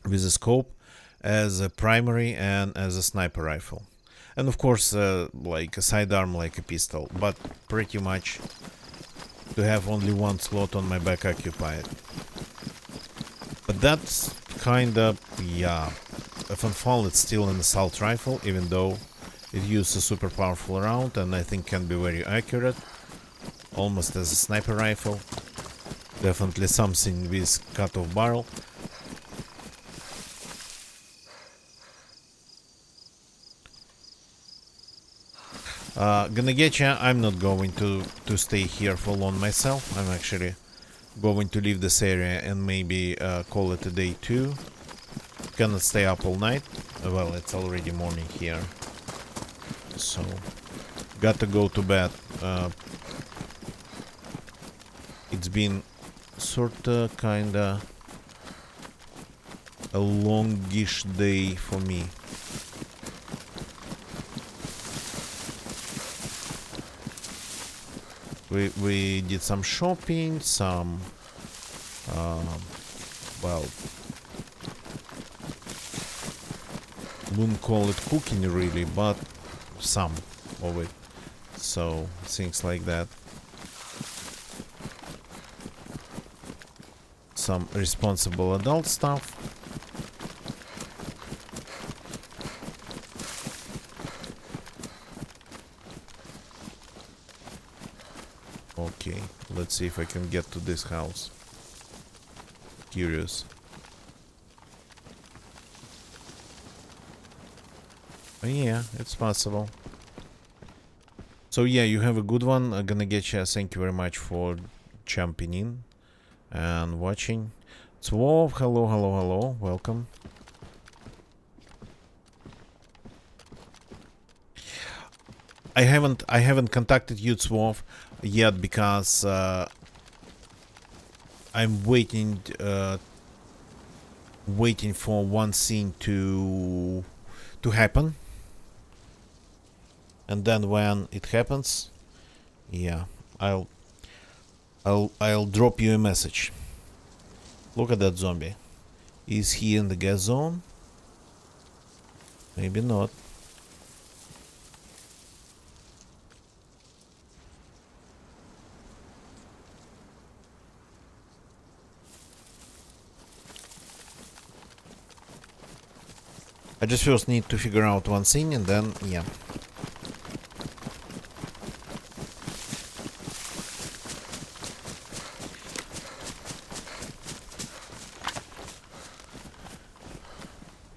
[SPEAKER 1] with a scope as a primary and as a sniper rifle, and of course like a sidearm like a pistol, but pretty much to have only one slot on my back occupied. But that's kinda, yeah, FNFAL it's still an assault rifle, even though it uses a super powerful round and I think can be very accurate, almost as a sniper rifle. Definitely something with cut-off barrel. Gonna get ya, I'm not going to stay here for long myself. I'm actually going to leave this area and maybe call it a day too. Cannot stay up all night. Well, it's already morning here, so got to go to bed. It's been sorta kinda a longish day for me. We did some shopping, some well, wouldn't call it cooking really, but some of it. So things like that. Some responsible adult stuff. Okay, let's see if I can get to this house. Curious. Oh, yeah, it's possible. So yeah, you have a good one. I'm gonna get you. Thank you very much for jumping in and watching. Zwolf, hello, welcome. I haven't contacted you, Zwolf, yet because I'm waiting for one thing to happen, and then when it happens, yeah, I'll drop you a message. Look at that zombie. Is he in the gas zone? Maybe not. I just first need to figure out one thing and then, yeah.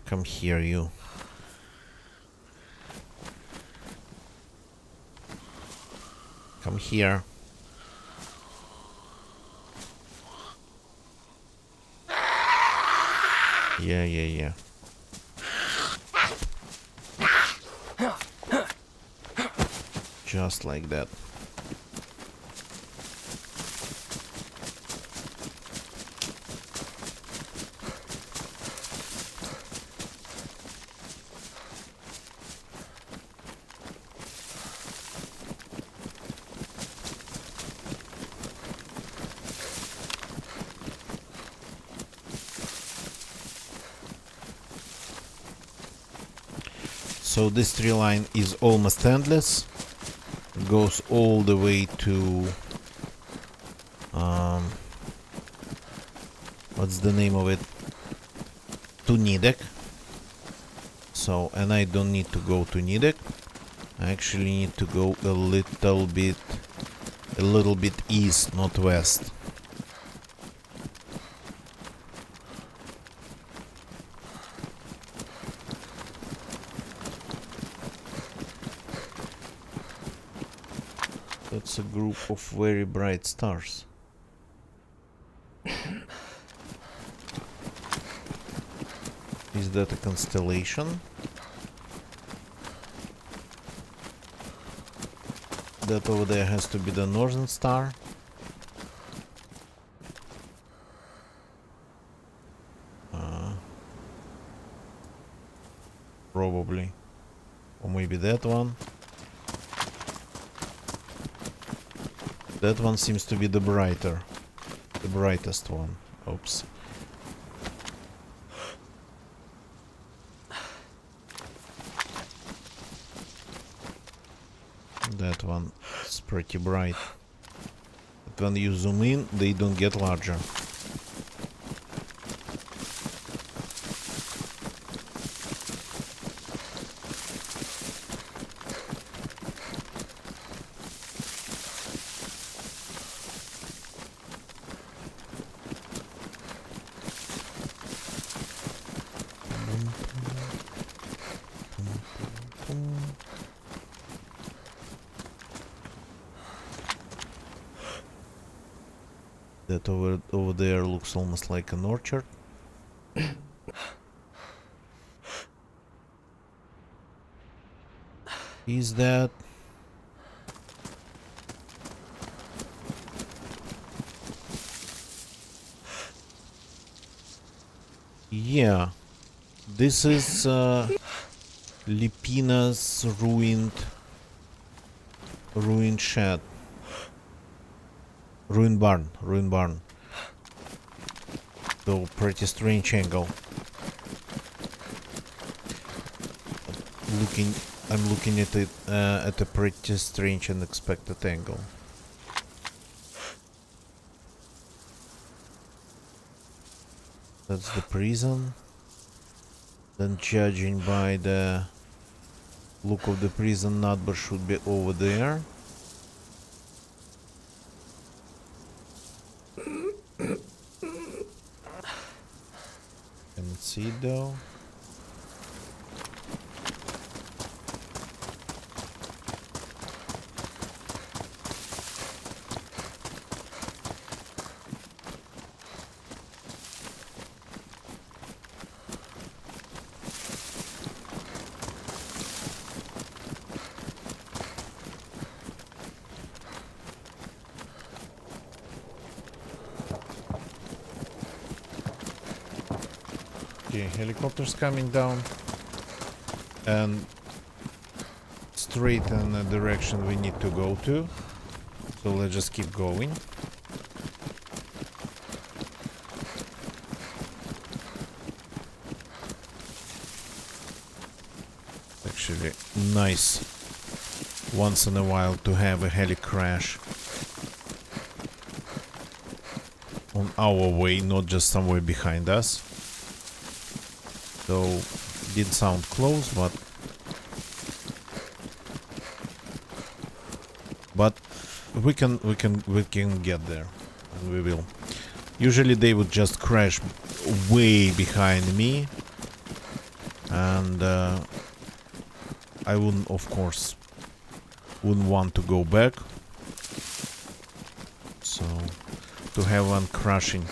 [SPEAKER 1] Come here, you. Come here. Yeah. Just like that. So this tree line is almost endless. It goes all the way to what's the name of it? To Nidek. So, and I don't need to go to Nidek. I actually need to go a little bit east, not west. That's a group of very bright stars. Is that a constellation? That over there has to be the Northern Star. Probably. Or maybe that one. That one seems to be the brightest one. Oops. That one is pretty bright. But when you zoom in, they don't get larger. That over there looks almost like an orchard. Is that? Yeah, this is Lipina's ruined shed. Ruined barn. So pretty strange angle. I'm looking at it at a pretty strange and unexpected angle. That's the prison. Then judging by the look of the prison, number should be over there. Can't see it though. Okay, helicopters coming down and straight in the direction we need to go to. So let's just keep going. Actually, nice once in a while to have a heli crash on our way, not just somewhere behind us. So did sound close, but we can get there, and we will. Usually they would just crash way behind me, and I wouldn't, of course, wouldn't want to go back. So to have one crashing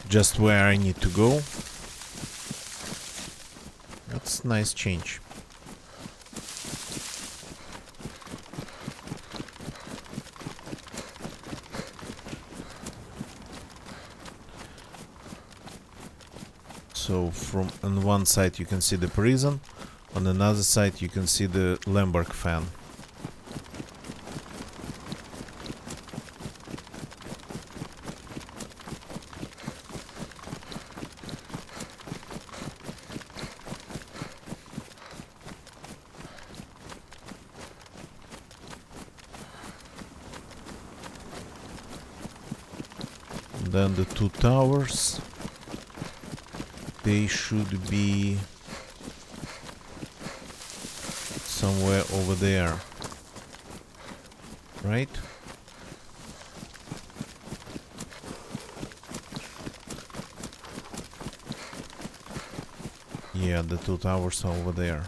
[SPEAKER 1] just where I need to go. That's a nice change. So from on one side you can see the prison, on another side you can see the Lemberg fan. then the two towers, they should be somewhere over there, right? Yeah, the two towers are over there.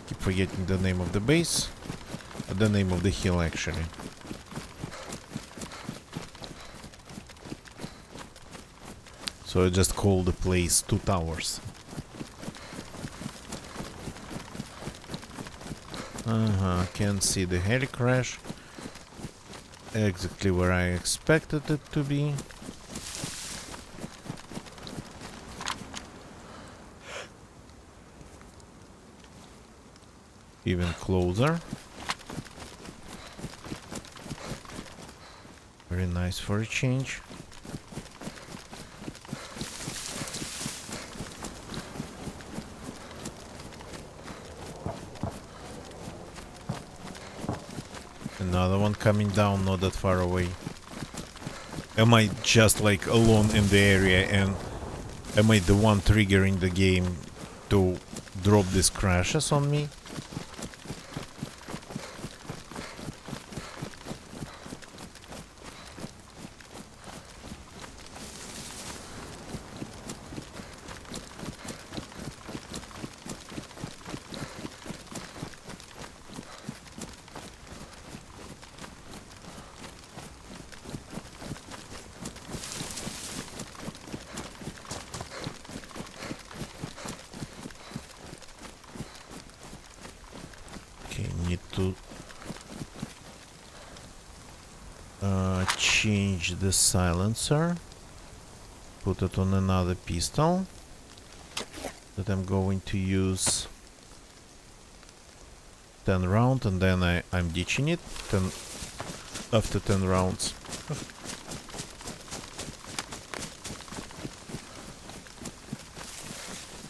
[SPEAKER 1] Keep forgetting the name of the base. The name of the hill, actually. So I just call the place Two Towers. Can't see the heli crash. Exactly where I expected it to be. Even closer. Very nice for a change. Another one coming down, not that far away. Am I just like alone in the area, and am I the one triggering the game to drop these crashes on me? Need to change the silencer, put it on another pistol that I'm going to use 10 rounds, and then I'm ditching it after 10 rounds.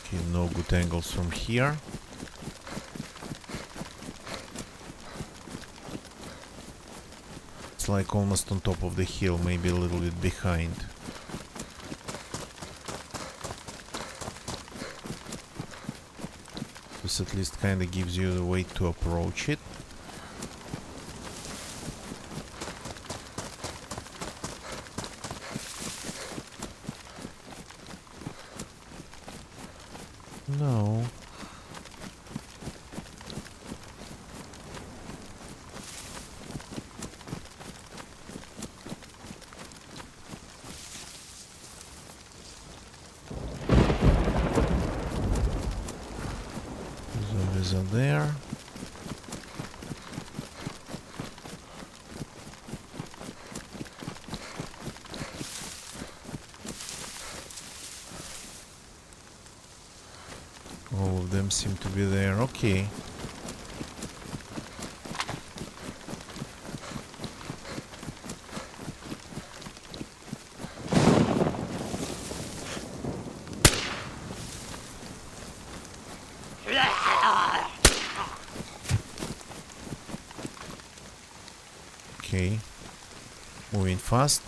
[SPEAKER 1] Okay, no good angles from here. It's like almost on top of the hill, maybe a little bit behind. This at least kind of gives you a way to approach it. No. Zombies are there. All of them seem to be there. Okay. Okay. Moving fast.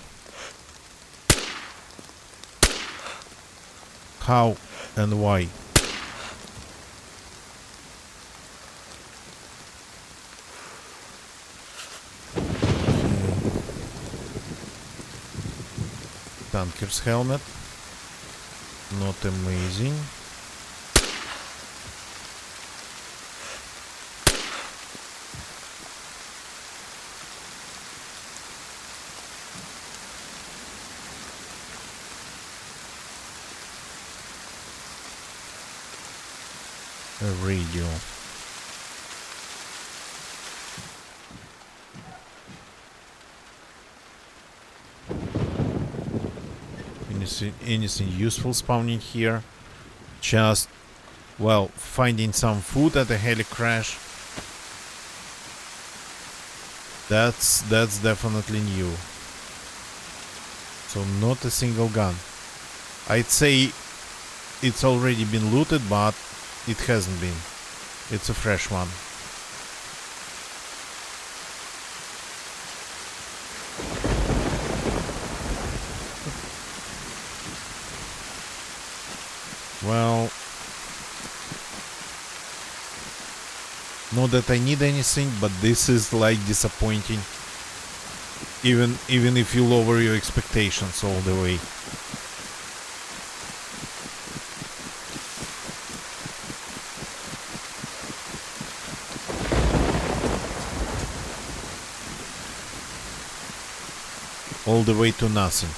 [SPEAKER 1] How and why? Tanker's helmet. Not amazing. A radio. Anything useful spawning here? Just, well, finding some food at a heli crash. That's definitely new. So not a single gun. I'd say it's already been looted, but it hasn't been. It's a fresh one. Well, not that I need anything, but this is like disappointing. Even if you lower your expectations all the way. All the way to nothing.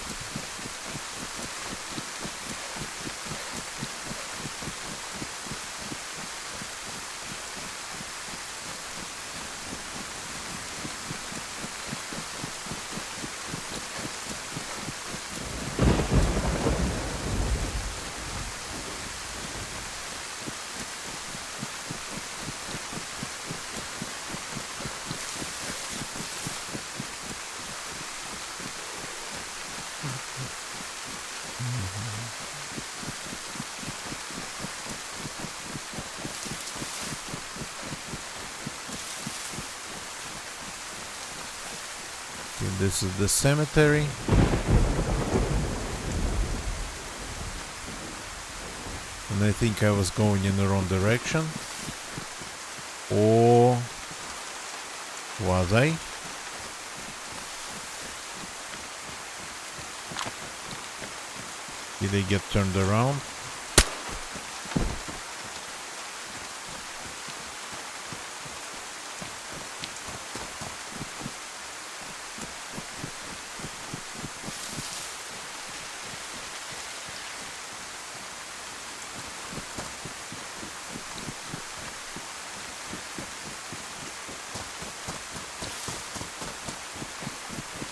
[SPEAKER 1] This is the cemetery. And I think I was going in the wrong direction. Or was I? Did I get turned around?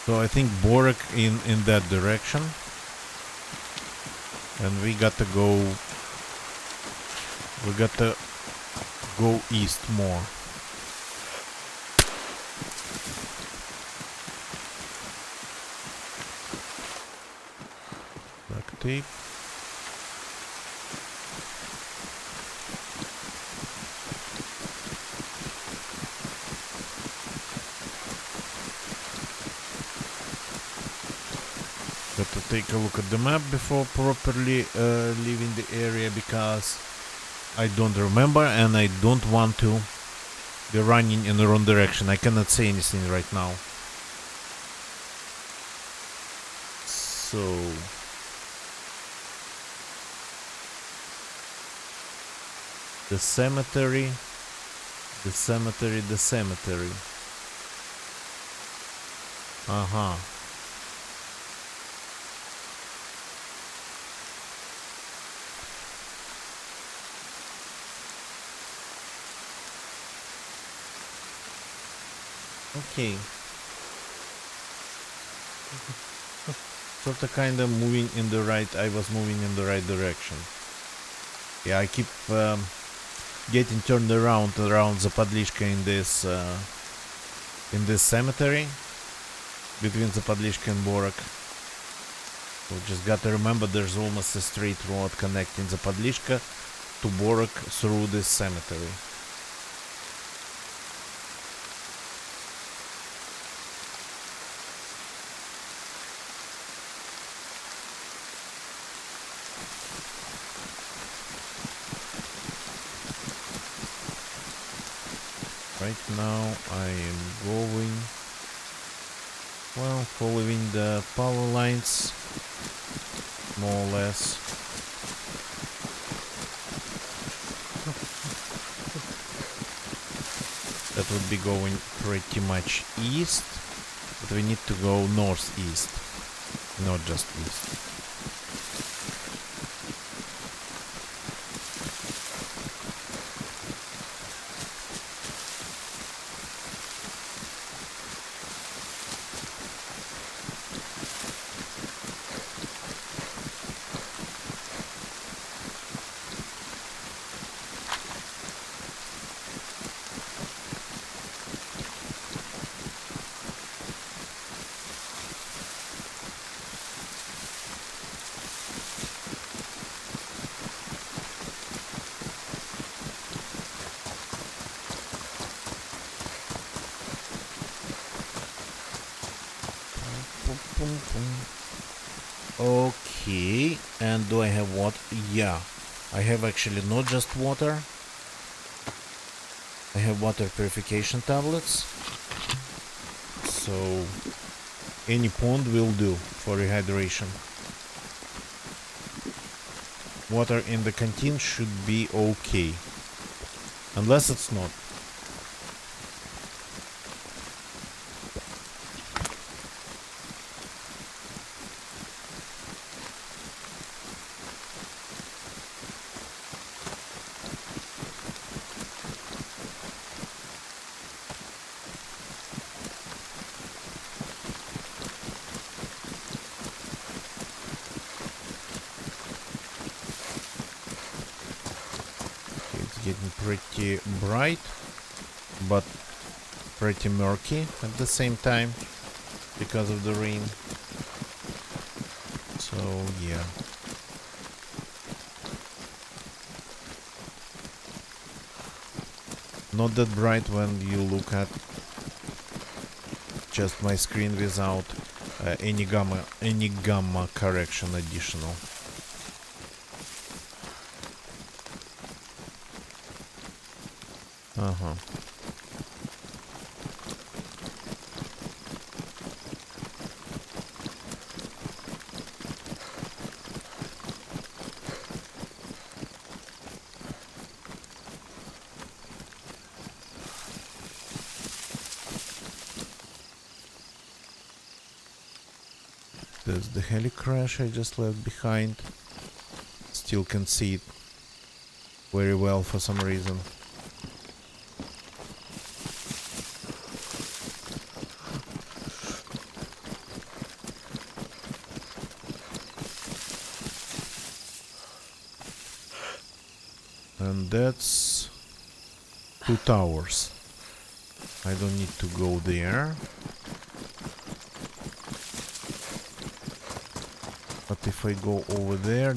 [SPEAKER 1] So I think Borak in that direction. And we got to go east more. Duct tape. Got to take a look at the map before properly leaving the area, because I don't remember and I don't want to be running in the wrong direction. I cannot say anything right now. So the cemetery. Uh-huh. Okay. Sort of kind of moving in the right. I was moving in the right direction. Yeah, I keep getting turned around Zapadlishka in this cemetery between Zapadlishka and Borak. So just got to remember there's almost a straight road connecting Zapadlishka to Borak through this cemetery. Right now I am going, well, following the power lines, more or less. That would be going pretty much east, but we need to go northeast, not just east. Okay, and do I have what? Yeah. I have actually not just water. I have water purification tablets. So any pond will do for rehydration. Water in the canteen should be okay. Unless it's not. Getting pretty bright, but pretty murky at the same time because of the rain. So yeah. Not that bright when you look at just my screen without any gamma correction additional. Uh-huh. There's the heli crash I just left behind. Still can see it very well for some reason. And that's 2 towers. I don't need to go there. But if I go over there,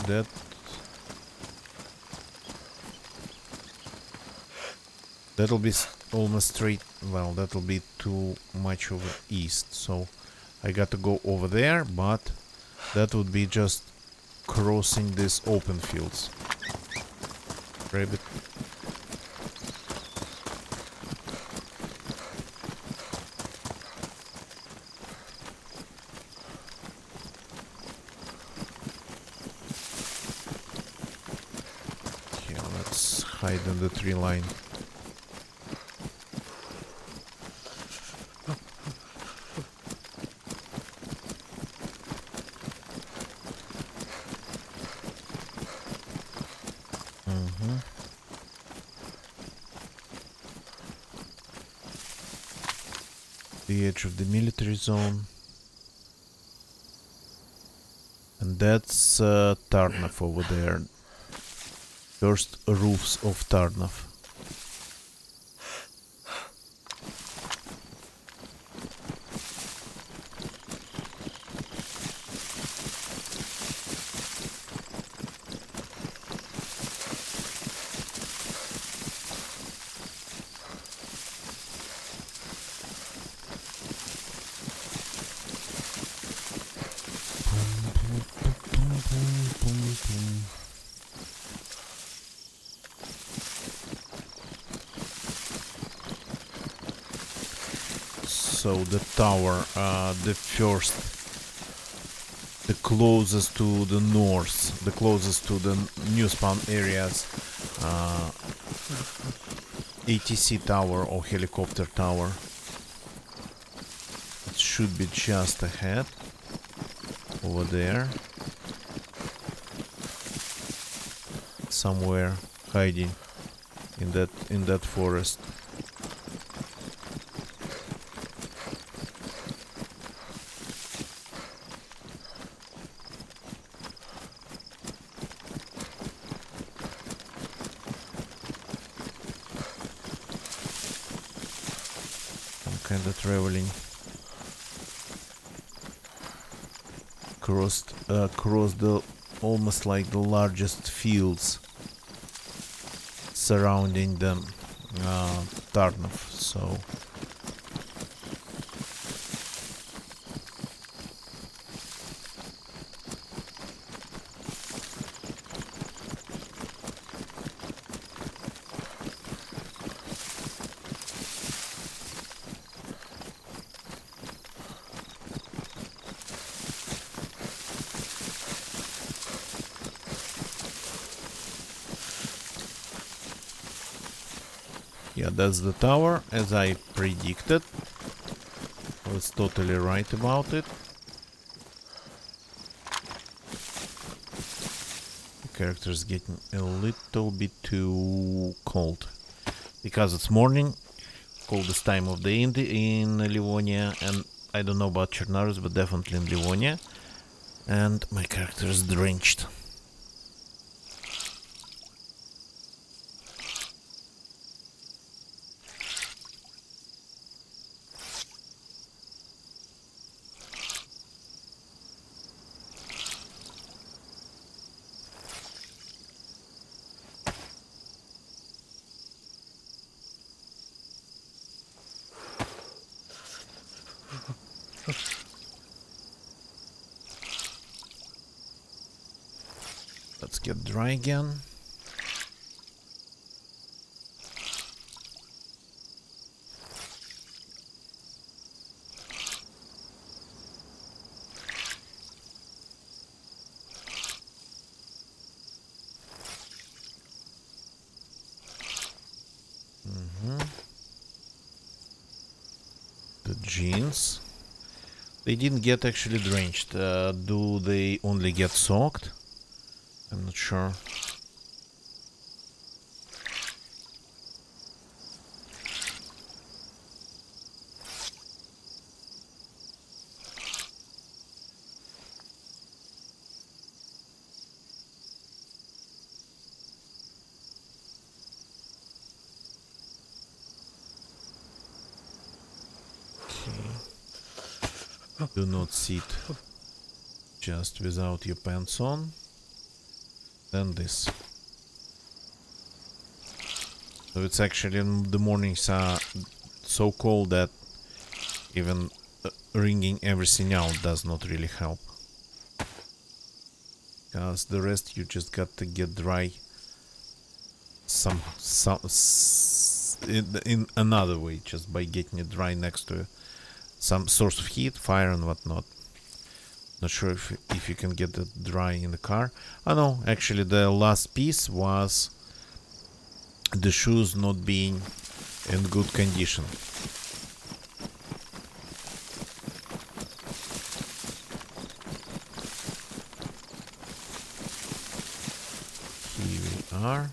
[SPEAKER 1] that'll be almost straight. Well, that'll be too much over east. So I got to go over there, but that would be just crossing these open fields. Grab it. Okay, let's hide in the tree line. The edge of the military zone. And that's Tarnov over there. First roofs of Tarnov. So the tower, the closest to the north, the closest to the new spawn areas, ATC tower or helicopter tower. It should be just ahead, over there, somewhere hiding in that forest. Kind of traveling across the almost like the largest fields surrounding them, Tarnov. So Yeah, that's the tower, as I predicted. I was totally right about it. The character is getting a little bit too cold. Because it's morning, coldest time of the day in Livonia, and I don't know about Chernaris, but definitely in Livonia. And my character is drenched. Let's get dry again. The jeans. They didn't get actually drenched. Do they only get soaked? I'm not sure. Do not sit just without your pants on. Then this. So it's actually in the mornings are so cold that even wringing everything out does not really help. Because the rest you just got to get dry in another way, just by getting it dry next to some source of heat, fire and whatnot. Not sure if you can get it dry in the car. Oh no, actually the last piece was the shoes not being in good condition. Here we are.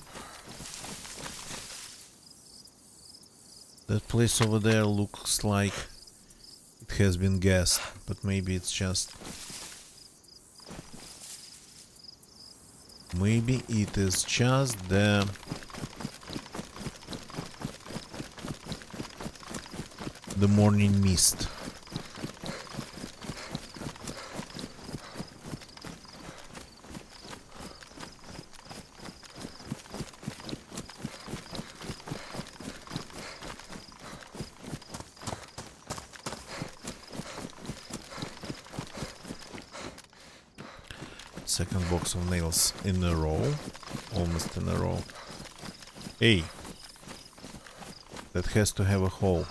[SPEAKER 1] That place over there looks like it has been gassed, but maybe it's just... Maybe it is just the morning mist. Second box of nails in a row. Almost in a row. Hey! That has to have a hole.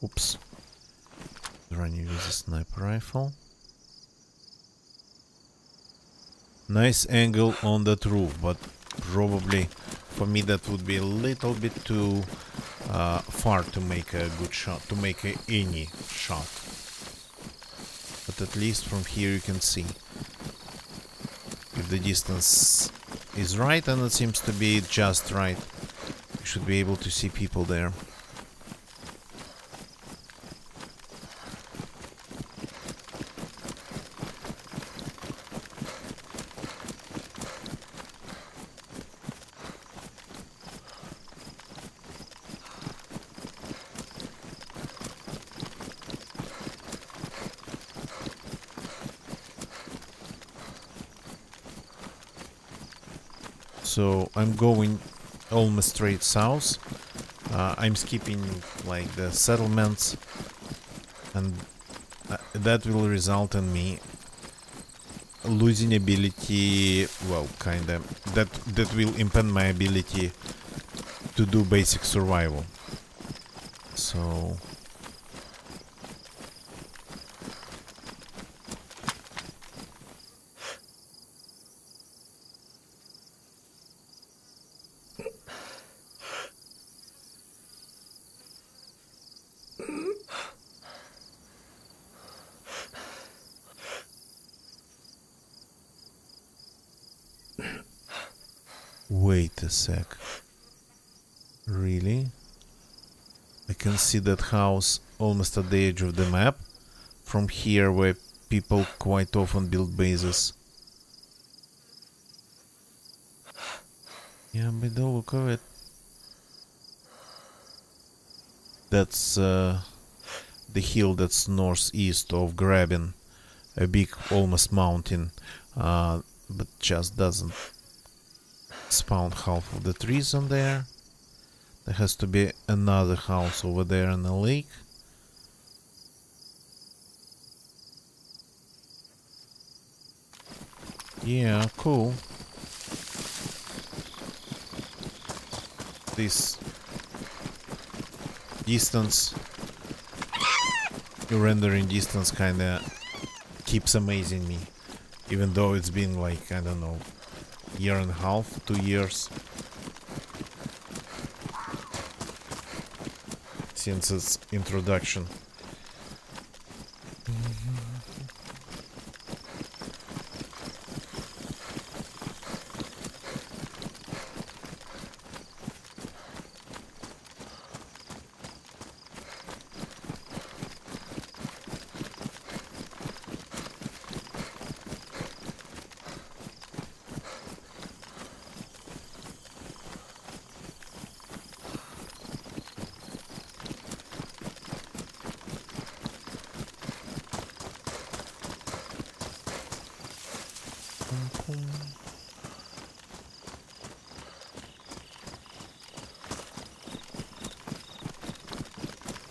[SPEAKER 1] Oops. Running with a sniper rifle. Nice angle on that roof, but probably for me that would be a little bit too far to make a good shot, to make any shot. But at least from here you can see. If the distance is right, and it seems to be just right, you should be able to see people there. So I'm going almost straight south. I'm skipping like the settlements, and that will result in me losing ability. Well, kinda that will impede my ability to do basic survival. So Wait a sec. Really? I can see that house almost at the edge of the map. From here where people quite often build bases. Yeah, by the look of it. That's the hill that's northeast of Grabbing. A big almost mountain. But just doesn't spawn half of the trees on there. There has to be another house over there in the lake. Yeah, cool. This distance, rendering distance kinda keeps amazing me. Even though it's been like, I don't know, year and a half, 2 years since its introduction.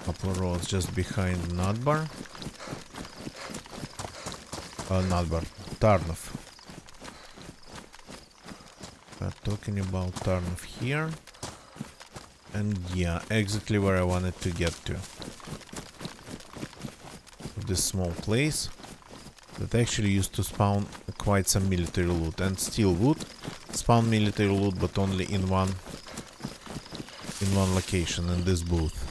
[SPEAKER 1] Couple of roads just behind Nutbar. Nutbar, Tarnov. We're talking about Tarnov here. And yeah, exactly where I wanted to get to. This small place that actually used to spawn quite some military loot, and still would spawn military loot, but only in one location, in this booth.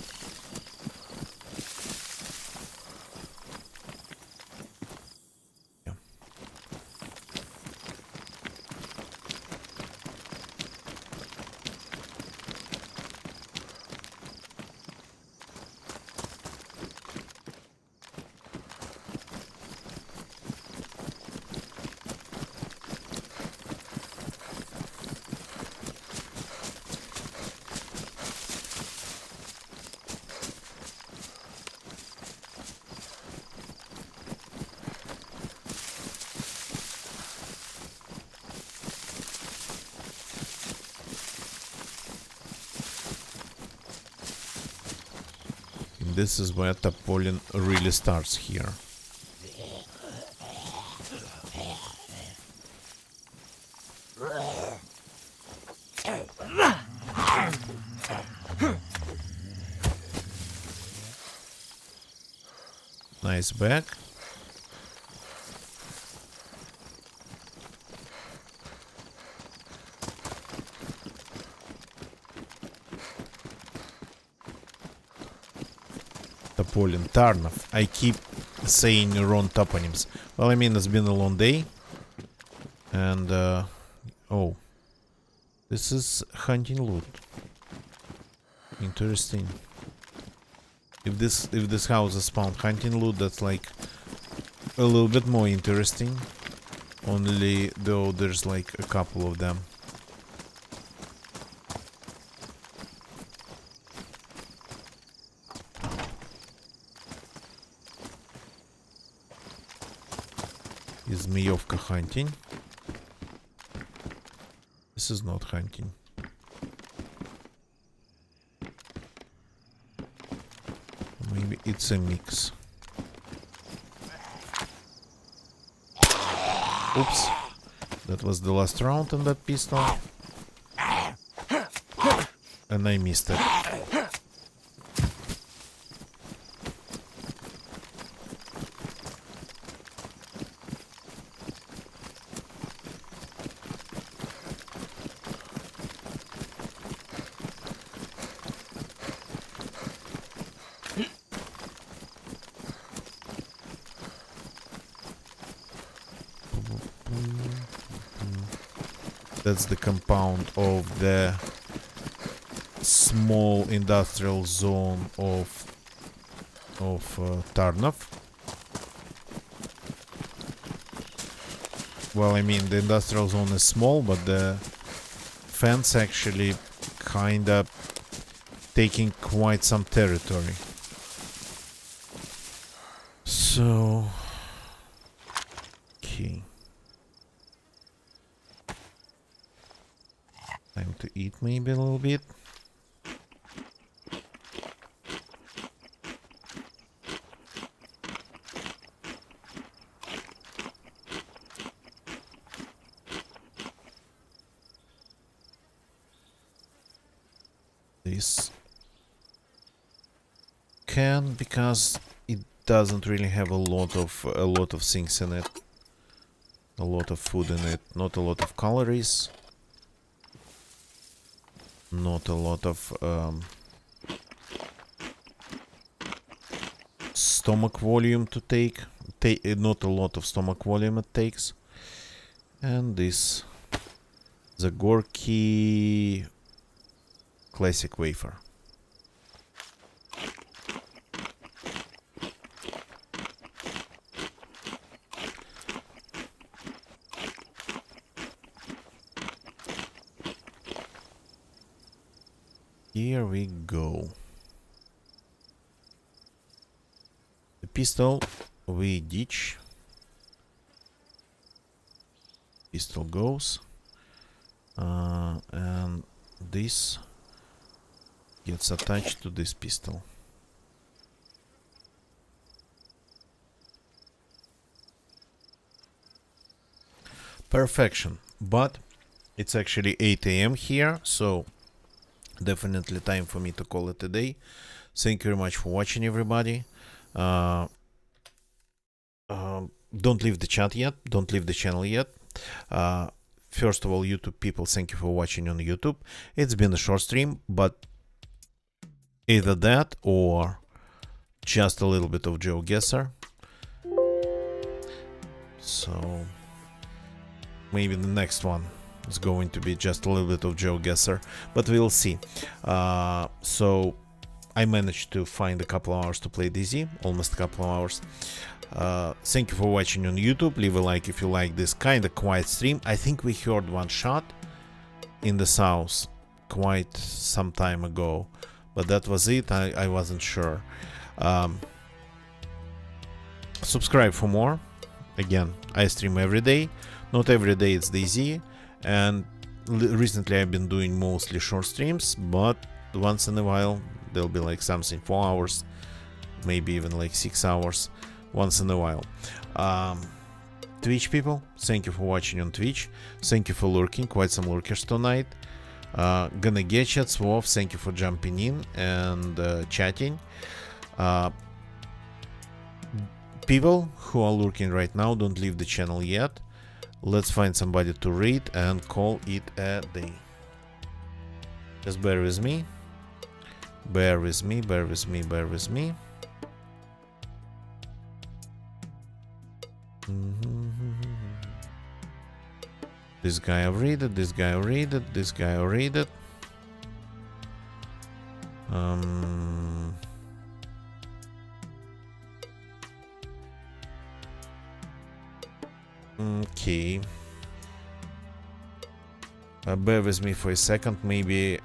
[SPEAKER 1] This is where Topolin really starts here. Nice back. Topolin, Tarnov. I keep saying wrong toponyms. Well, I mean, it's been a long day. And, oh. This is hunting loot. Interesting. If this house is spawned hunting loot, that's like a little bit more interesting. Only though there's like a couple of them. Is Zmeyovka hunting? This is not hunting. Maybe it's a mix. Oops. That was the last round on that pistol. And I missed it. That's the compound of the small industrial zone of Tarnov. Well, I mean, the industrial zone is small, but the fence actually kinda taking quite some territory. So, okay. Time to eat maybe a little bit. This can, because it doesn't really have a lot of things in it, a lot of food in it, not a lot of calories, not a lot of stomach volume to take, not a lot of stomach volume it takes. And this, the Gorky classic wafer. Here we go. The pistol we ditch. Pistol goes. And this gets attached to this pistol. Perfection. But it's actually 8 AM here, so definitely time for me to call it a day. Thank you very much for watching, everybody. Don't leave the chat yet. Don't leave the channel yet. First of all, YouTube people, thank you for watching on YouTube. It's been a short stream, but either that or just a little bit of GeoGuessr. So maybe the next one is going to be just a little bit of GeoGuessr, but we'll see. So I managed to find a couple of hours to play DZ, almost a couple of hours. Thank you for watching on YouTube. Leave a like if you like this kind of quiet stream. I think we heard one shot in the south quite some time ago, but that was it. I wasn't sure. Subscribe for more. Again, I stream every day. Not every day it's DZ, and recently I've been doing mostly short streams, but once in a while there'll be like something 4 hours, maybe even like 6 hours once in a while. Twitch people, thank you for watching on Twitch. Thank you for lurking, quite some lurkers tonight. Gonna get chat, Swov, thank you for jumping in and chatting. People who are lurking right now, don't leave the channel yet. Let's find somebody to read and call it a day. Just bear with me. Bear with me, bear with me, bear with me. This guy I'll read it, this guy I'll read it, this guy I'll read it. Okay. Bear with me for a second. Maybe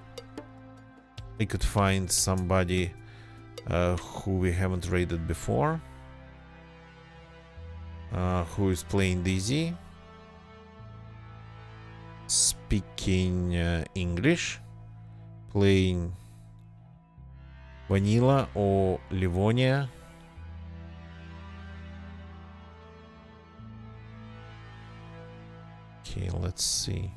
[SPEAKER 1] I could find somebody who we haven't raided before, who is playing DZ, speaking English, playing Vanilla or Livonia. Okay, let's see.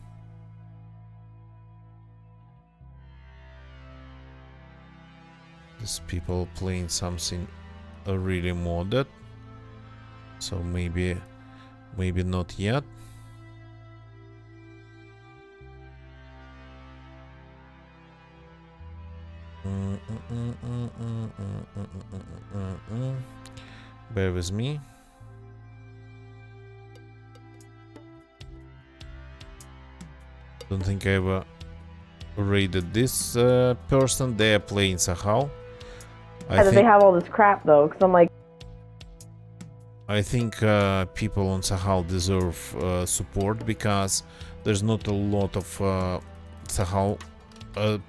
[SPEAKER 1] These people playing something really modded, so maybe not yet. Bear with me. Don't think I ever raided this person. They are playing Sahal.
[SPEAKER 2] How do they have all this crap though? Because I'm like,
[SPEAKER 1] I think people on Sahal deserve support because there's not a lot of Sahal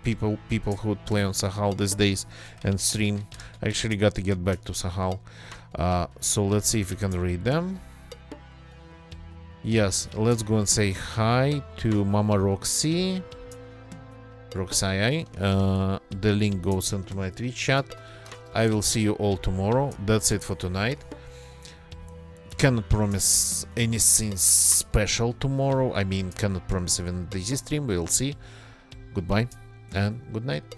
[SPEAKER 1] people who would play on Sahal these days and stream. I actually got to get back to Sahal. So let's see if we can read them. Yes, let's go and say hi to Mama Roxy. The link goes into my Twitch chat. I will see you all tomorrow. That's it for tonight. Cannot promise anything special tomorrow. I mean, cannot promise even the stream. We'll see. Goodbye and good night.